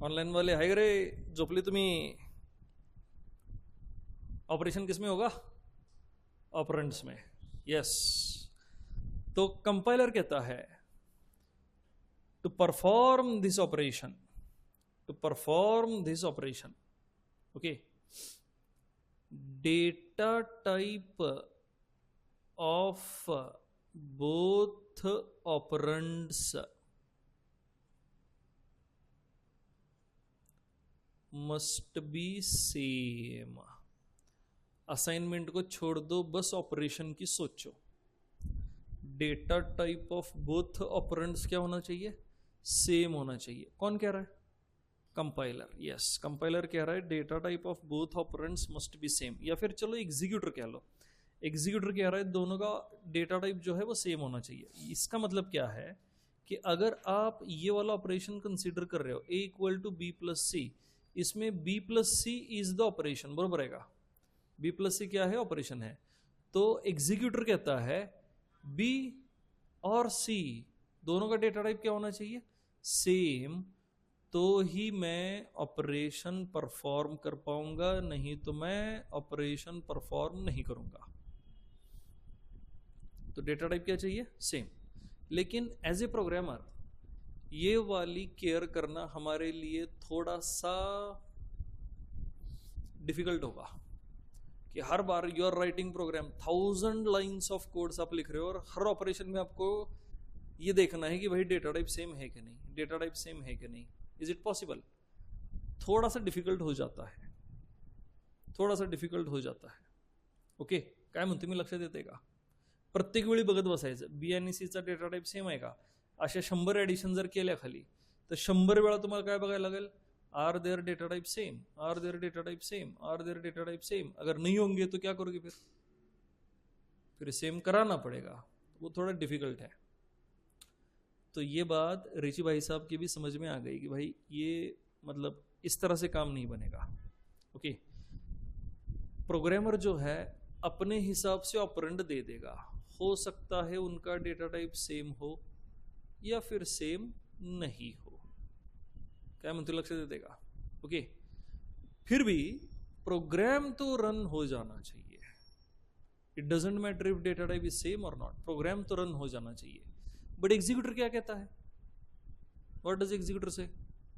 ऑनलाइन वाले हाय रे, झोपले तुम्ही? ऑपरेशन किसमें होगा? ऑपरेंड्स में। यस, तो कंपाइलर कहता है to perform this operation, okay, data type of both operands must be same. Assignment को छोड़ दो, बस ऑपरेशन की सोचो। Data type of both operands क्या होना चाहिए? सेम होना चाहिए। कौन कह रहा है? कंपाइलर। यस, कंपाइलर कह रहा है data type of both operands must be same. या फिर चलो एग्जीक्यूटर कह लो, एग्जीक्यूटर कह रहा है दोनों का डेटा टाइप जो है वो सेम होना चाहिए। इसका मतलब क्या है कि अगर आप ये वाला ऑपरेशन कंसीडर कर रहे हो, A equal to B plus C, इसमें B plus C is the operation, बरोबर है का? बी प्लस सी क्या है? ऑपरेशन है। तो एग्जीक्यूटर कहता है बी और सी दोनों का डेटा टाइप क्या होना चाहिए? सेम, तो ही मैं ऑपरेशन परफॉर्म कर पाऊंगा, नहीं तो मैं ऑपरेशन परफॉर्म नहीं करूंगा। तो डेटा टाइप क्या चाहिए? सेम। लेकिन एज ए प्रोग्रामर ये वाली केयर करना हमारे लिए थोड़ा सा डिफिकल्ट होगा कि हर बार you are writing program, 1000 lines of codes आप लिख रहे हो और हर ऑपरेशन में आपको ये देखना है कि भाई डेटा टाइप सेम है कि नहीं, डेटा टाइप सेम है कि नहीं। Is it possible? थोड़ा सा डिफिकल्ट हो जाता है, थोड़ा सा डिफिकल्ट हो जाता है। ओके, काय म्हणते मी? लक्षात येते का? प्रत्येक वेळी बघत बसायचं बी आणि सीचा डेटा टाइप सेम आहे का? अशा 100 ॲडिशन जर केल्या खाली तर 100 वेळा तुम्हाला काय बघायला लागेल? Are there data type same, are there data type same, are there data type same. अगर नहीं होंगे तो क्या करोगे? फिर सेम कराना पड़ेगा। वो थोड़ा डिफिकल्ट है। तो ये बात रिची भाई साहब की भी समझ में आ गई कि भाई ये मतलब इस तरह से काम नहीं बनेगा। ओके, प्रोग्रामर जो है अपने हिसाब से ऑपरेंड दे देगा। हो सकता है उनका डेटा टाइप सेम हो या फिर सेम नहीं हो। क्या म्हणतो? लक्ष देगा? ओके, फिर भी प्रोग्राम तो रन हो जाना चाहिए। It doesn't matter if data type is same और नॉट, प्रोग्राम तो रन हो जाना चाहिए। बट एग्जीक्यूटर क्या कहता है? व्हाट डज एग्जीक्यूटर से?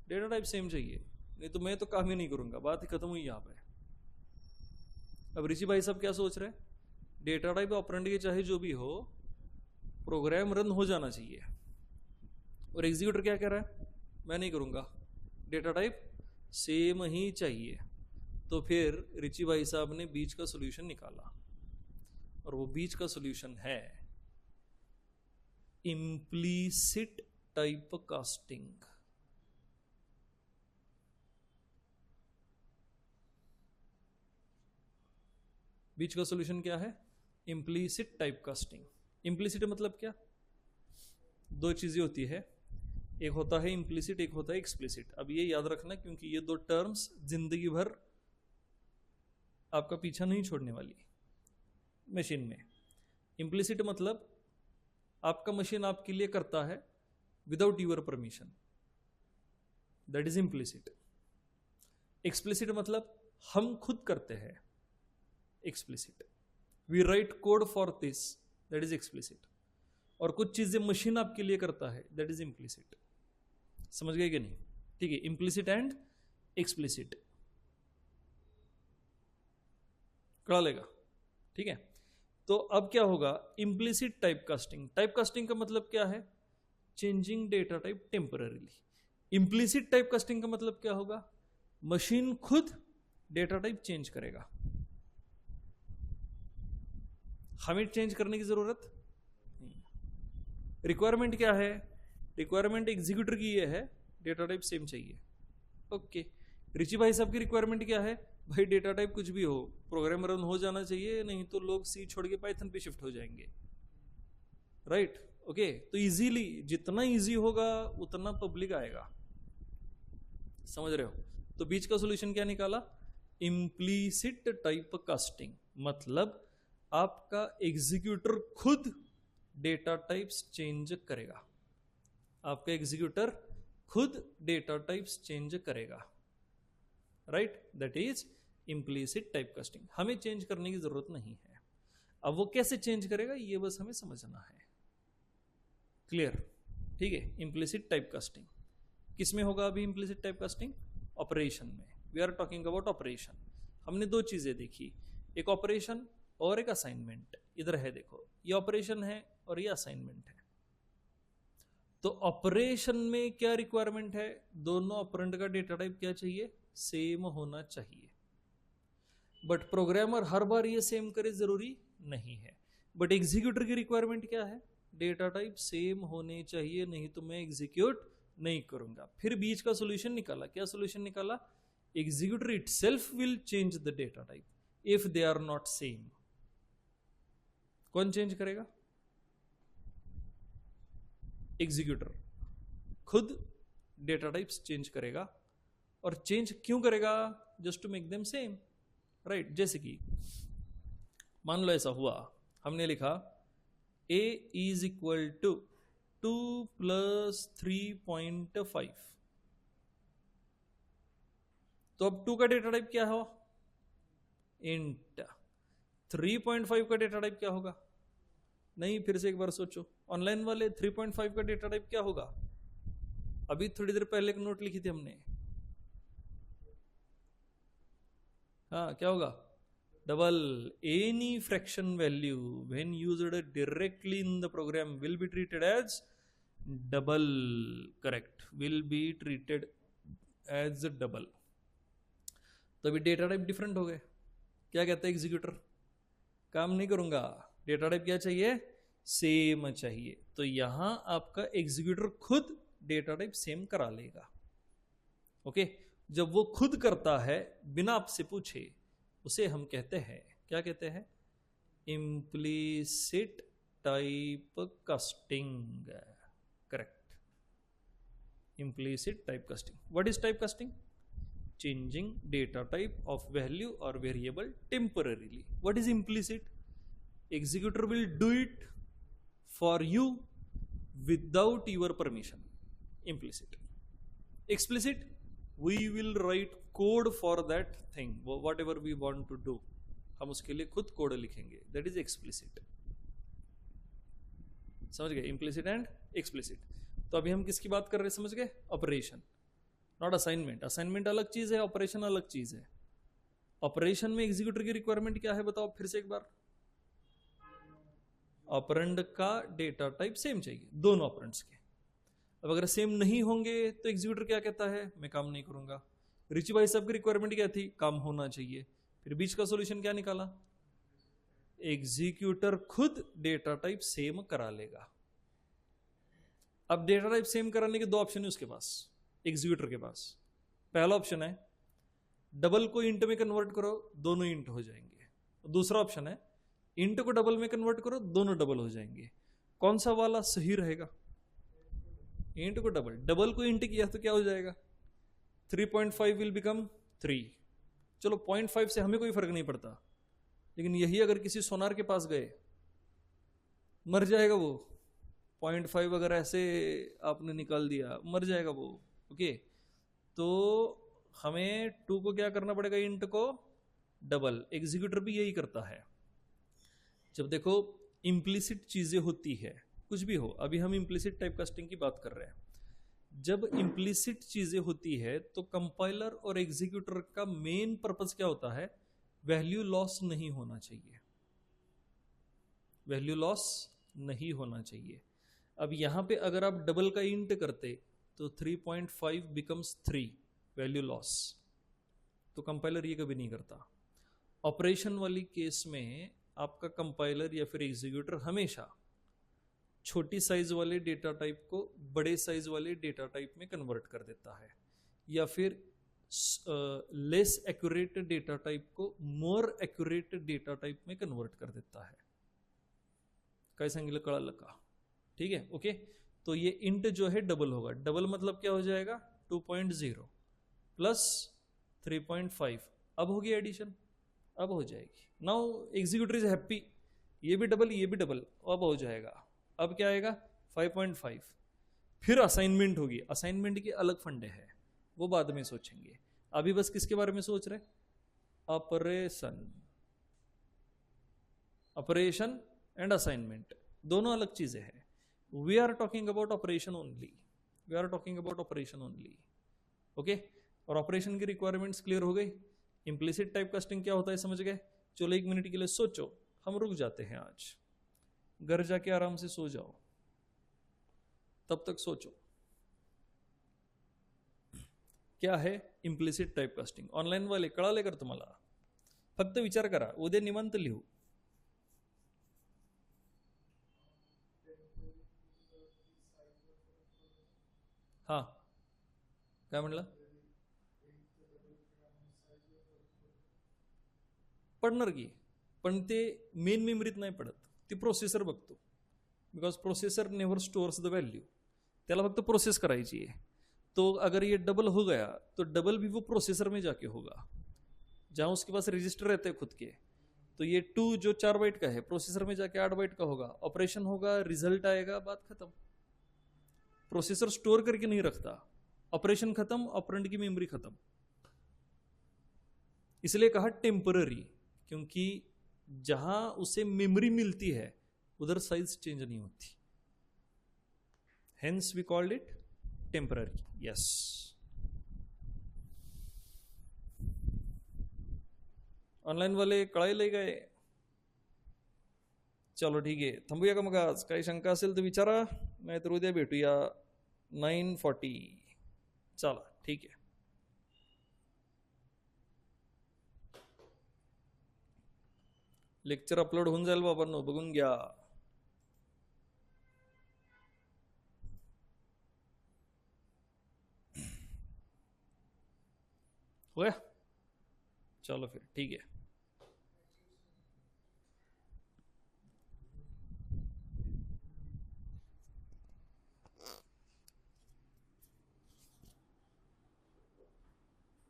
डेटा टाइप सेम चाहिए, नहीं तो मैं तो काम ही नहीं करूंगा। बात ही खत्म हुई यहां पे। अब ऋषि भाई साहब क्या सोच रहे हैं? डेटा टाइप ऑपरेंड के चाहे जो भी हो, प्रोग्राम रन हो जाना चाहिए। और एग्जीक्यूटर क्या कह रहा है? मैं नहीं करूंगा, डेटा टाइप सेम ही चाहिए। तो फिर रिची भाई साहब ने बीच का सॉल्यूशन निकाला, और वो बीच का सॉल्यूशन है इम्प्लीसिट टाइप कास्टिंग। बीच का सॉल्यूशन क्या है? Implicit type casting. इम्प्लीसिट मतलब क्या? दो चीजें होती है, एक होता है इम्प्लीसिट, एक होता है एक्सप्लिसिट। अब ये याद रखना, क्योंकि ये दो टर्म्स जिंदगी भर आपका पीछा नहीं छोड़ने वाली मशीन में। इम्प्लीसिट मतलब आपका मशीन आपके लिए करता है without your permission, that is implicit. Explicit मतलब हम खुद करते हैं, explicit. We write code for this, that is explicit. और कुछ चीजें मशीन आपके लिए करता है, दैट इज इम्प्लीसिट। समझ गए कि नहीं? ठीक है, इम्प्लीसिट एंड एक्सप्लिसिट, कळालेगा? ठीक है, तो अब क्या होगा, implicit type casting. Type casting का मतलब क्या है, changing data type temporarily. Implicit type casting का मतलब क्या होगा, मशीन खुद डेटा टाइप चेंज करेगा, हमें चेंज करने की जरूरत नहीं। रिक्वायरमेंट क्या है, रिक्वायरमेंट एग्जीक्यूटर की ये है, डेटा टाइप सेम चाहिए। ओके, रिची भाई साहब की रिक्वायरमेंट क्या है, भाई डेटा टाइप कुछ भी हो, प्रोग्राम रन हो जाना चाहिए, नहीं तो लोग सी छोड़ के पाइथन पे शिफ्ट हो जाएंगे, राइट? ओके, तो इजीली, जितना इजी होगा उतना पब्लिक आएगा, समझ रहे हो? तो बीच का सॉल्यूशन क्या निकाला, इम्प्लीसिट टाइप कास्टिंग, मतलब आपका एग्जीक्यूटर खुद डेटा टाइप्स चेंज करेगा, आपका एग्जीक्यूटर खुद डेटा टाइप्स चेंज करेगा, right? That is implicit type casting. हमें चेंज करने की जरूरत नहीं है। अब वो कैसे चेंज करेगा ये बस हमें समझना है। क्लियर? ठीक है, इम्प्लीसिट टाइप कास्टिंग किस में होगा अभी? इम्प्लीसिट टाइप कास्टिंग ऑपरेशन में। We are talking about operation. हमने दो चीजें देखी, एक ऑपरेशन और एक असाइनमेंट। इधर है देखो, ये ऑपरेशन है और ये असाइनमेंट है। तो ऑपरेशन में क्या रिक्वायरमेंट है, दोनों ऑपरेंड का डेटा टाइप क्या चाहिए, सेम होना चाहिए। बट प्रोग्रामर हर बार ये सेम करे जरूरी नहीं है। बट एग्जीक्यूटर की रिक्वायरमेंट क्या है, डेटा टाइप सेम होने चाहिए, नहीं तो मैं एग्जीक्यूट नहीं करूंगा। फिर बीच का सॉल्यूशन निकाला, क्या सॉल्यूशन निकाला, executor itself will change the data type if they are not same. कौन चेंज करेगा, एग्जीक्यूटर खुद डेटा टाइप्स चेंज करेगा। और चेंज क्यों करेगा, just to make them same, right? जैसे कि मान लो ऐसा हुआ, हमने लिखा a इज इक्वल टू 2 + 3.5। तो अब 2 का डेटा टाइप क्या हो, इंट। 3.5 का डेटा टाइप क्या होगा, नहीं, फिर से एक बार सोचो ऑनलाइन वाले, 3.5 का डेटा टाइप क्या होगा, अभी थोड़ी देर पहले एक नोट लिखी थी हमने, हाँ क्या होगा, double. Any fraction value when used directly in the program will be treated as double, correct, will be treated as double. तो अभी डेटा टाइप डिफरेंट हो गए, क्या कहता है एग्जीक्यूटर, काम नहीं करूंगा, डेटा टाइप क्या चाहिए, सेम चाहिए। तो यहां आपका एग्जीक्यूटर खुद डेटा टाइप सेम करा लेगा। ओके, जब वो खुद करता है बिना आपसे पूछे, उसे हम कहते हैं, क्या कहते हैं, implicit type casting. Correct, implicit type casting. What is type casting, changing data type of value or variable temporarily. What is implicit, executor will do it for you without your permission, implicit. Explicit, we will write code for that thing, whatever we want to do, हम उसके लिए खुद code लिखेंगे, that is explicit। समझ गए, implicit and explicit। तो अभी हम किसकी बात कर रहे हैं, समझ गए, ऑपरेशन, नॉट असाइनमेंट। असाइनमेंट अलग चीज है, ऑपरेशन अलग चीज है। ऑपरेशन में एग्जीक्यूटर की रिक्वायरमेंट क्या है बताओ फिर से एक बार, ऑपरेंड का डेटा टाइप सेम चाहिए, दोनों ऑपरेंड्स के। अब अगर सेम नहीं होंगे तो एग्जीक्यूटर क्या कहता है, मैं काम नहीं करूंगा। रिची भाई साहब की रिक्वायरमेंट क्या थी, काम होना चाहिए। फिर बीच का सॉल्यूशन क्या निकाला, एग्जीक्यूटर खुद डेटा टाइप सेम करा लेगा। अब डेटा टाइप सेम कराने के दो ऑप्शन है उसके पास, एग्जीक्यूटर के पास। पहला ऑप्शन है डबल को इंट में कन्वर्ट करो, दोनों इंट हो जाएंगे। दूसरा ऑप्शन है इंट को डबल में कन्वर्ट करो, दोनों डबल हो जाएंगे। कौन सा वाला सही रहेगा, इंट को डबल, डबल को इंट किया तो क्या हो जाएगा, 3.5 विल बिकम 3। चलो 0.5 से हमें कोई फर्क नहीं पड़ता, लेकिन यही अगर किसी सोनार के पास गए, मर जाएगा वो। 0.5 अगर ऐसे आपने निकाल दिया, मर जाएगा वो। ओके, तो हमें 2 को क्या करना पड़ेगा, इंट को डबल। एग्जीक्यूटर भी यही करता है। जब देखो इम्प्लिसिट चीजें होती है, कुछ भी हो, अभी हम इम्प्लिसिट टाइप कास्टिंग की बात कर रहे हैं। जब इम्प्लिसिट चीजें होती है तो कंपाइलर और एग्जीक्यूटर का मेन पर्पस क्या होता है? वैल्यू लॉस नहीं होना चाहिए, वैल्यू लॉस नहीं होना चाहिए। अब यहां पे अगर आप डबल का इंट करते तो 3.5 बिकम्स 3, वैल्यू लॉस, तो कंपाइलर ये कभी नहीं करता। ऑपरेशन वाली केस में आपका कंपाइलर या फिर एग्जीक्यूटर हमेशा छोटी साइज वाले डेटा टाइप को बड़े साइज वाले डेटा टाइप में कन्वर्ट कर देता है, या फिर लेस एक्यूरेट डेटा टाइप को मोर एक्यूरेट डेटा टाइप में कन्वर्ट कर देता है। काय सांगितलं, कळालं का? ठीक है, ओके। तो ये इंट जो है डबल होगा, डबल मतलब क्या हो जाएगा? 2.0 प्लस 3.5, अब होगी एडिशन, अब हो जाएगी। नाउ एग्जीक्यूटर इज हैप्पी, ये भी डबल ये भी डबल, अब हो जाएगा। अब क्या आएगा? 5.5। फिर असाइनमेंट होगी, असाइनमेंट की अलग फंडे है, वो बाद में सोचेंगे। अभी बस किसके बारे में सोच रहे? ऑपरेशन, ऑपरेशन एंड असाइनमेंट दोनों अलग चीजें हैं। We are talking about operation only, we are talking about operation only, okay. और ऑपरेशन की रिक्वायरमेंट्स क्लियर हो गई। इंप्लिसिट टाइप कास्टिंग क्या होता है समझ गए? चलो 1 मिनट के लिए सोचो, हम रुक जाते हैं आज, घर जाके आराम से सो जाओ, तब तक सोचो क्या है इम्प्लिसिट टाइप कास्टिंग। ऑनलाईन वाले कळाले कर तुम्हाला? फक्त विचार करा, उद्या निवांत लिहू। हा, काय म्हणलं? पडणार की, पण ते मेन मेमरीत नाही पडत, ती प्रोसेसर बघतो। Because processor never stores the value, त्याला फक्त प्रोसेस करायची है। तो अगर ये डबल हो गया तो डबल भी वो प्रोसेसर में जाके होगा, जहां उसके पास रजिस्टर रहते हैं खुद के। तो ये 2 जो 4 बाइट का है प्रोसेसर में जाके 8 बाइट का होगा, ऑपरेशन होगा, रिजल्ट आएगा, बात खत्म। प्रोसेसर स्टोर करके नहीं रखता, ऑपरेशन खत्म, ऑपरेंड की मेमोरी खत्म। इसलिए कहा टेम्पररी, क्योंकि जहां उसे मेमोरी मिलती है उधर साइज चेंज नहीं होती, hence we called it temporary. Yes, online वाले कळायले गए? चलो ठीक आहे, थांबूया का मग? आज काही शंका असेल तर विचारा, नाहीतर उद्या भेटूया 9:40। चला ठीक आहे, लेक्चर अपलोड होऊन जाईल बाबांनो, बघून घ्या। हो गया? चलो फिर ठीक है।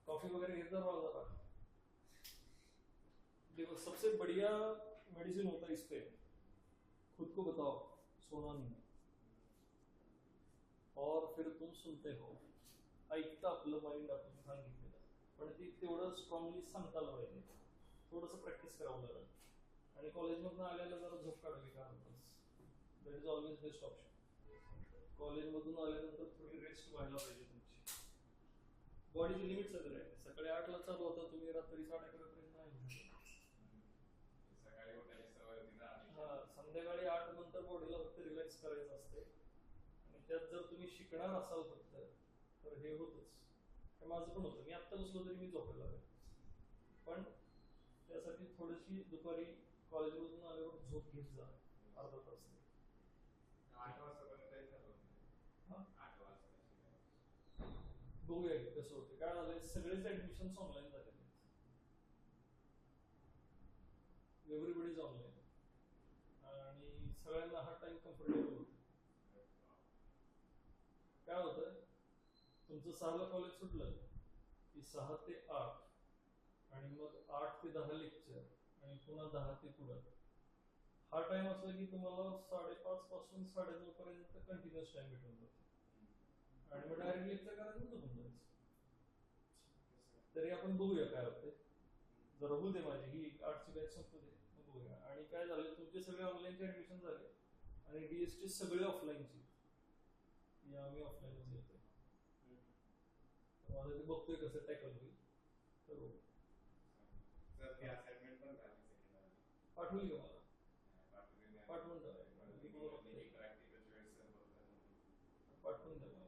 कॉफी वगैरह घेता रहा जरा। देखो सबसे बढ़िया मेडिसिन होता है इस पे, खुद को बताओ, सोना नहीं। और फिर तुम सुनते हो, ऐकता आपलं माइंड आपण सांगितलेलं, पण ती तेवढं स्ट्रॉंगली सांगता आलं पाहिजे, थोडंसं प्रॅक्टिस करावं लागेल। आणि कॉलेजमधून आल्याला जरा झोप काढावी का, that is always best option. कॉलेजमधून आल्यानंतर थोडी रेस्ट व्हायला पाहिजे तुमची, बॉडीची लिमिट सगळं आहे। सकाळी 8ला चालू होता, तुम्ही रात्री 11:30 पर्यंत नाही, संध्याकाळी 8 नंतर बॉडीला फक्त रिलॅक्स करायचं असते। आणि त्यात जर तुम्ही शिकणार असाल फक्त तर हे होतच, हे माझं पण होतं। मी आत्ता बसलो तरी मी झोपायला लागेल, पण त्यासाठी थोडीशी दुपारी कॉलेजमधून आल्यावर झोप घेत जा, अर्धा तास। 8 वाजता बघूया कसं होतं। काय झालंय, सगळेच ऍडमिशन ऑनलाईन झालेले आहेत, एव्हरीबडी इज ऑनलाईन, आणि सगळ्यांना हा टाइम कम्फर्टेबल होतो। काय होतं, तुमचं 6ला कॉलेज सुटलं की 6 ते 8, आणि मग 8 ते 10 लेक्चर, आणि पुन्हा 10 ते पुढं। हा टाइम असला की तुम्हाला 5:30 पासून 9:30 पर्यंत कंटिन्युअस टाइम भेटून जातो, आणि मग डायरेक्ट लेक्चर करायचं झोपून जायचं। तरी आपण बघूया काय होतंय, जरा होऊ दे माझी ही 8ची बॅच संपू दे, मग बघूया। आणि काय झालं, तुमचे सगळे ऑनलाईनचे ऍडमिशन झाले आणि डीएसटी सगळे ऑफलाईनचे, आम्ही ऑफलाईनच घेतोय। माझं ते बघतोय कसं टॅकल होईल तर बघू. सर ती असाइनमेंट पण झाली सेकंड वाली. पाठवली का मला? पाठवून पाठवून द्या. द्या. प्रॅक्टिकल चॉईस पाठवून द्या मला.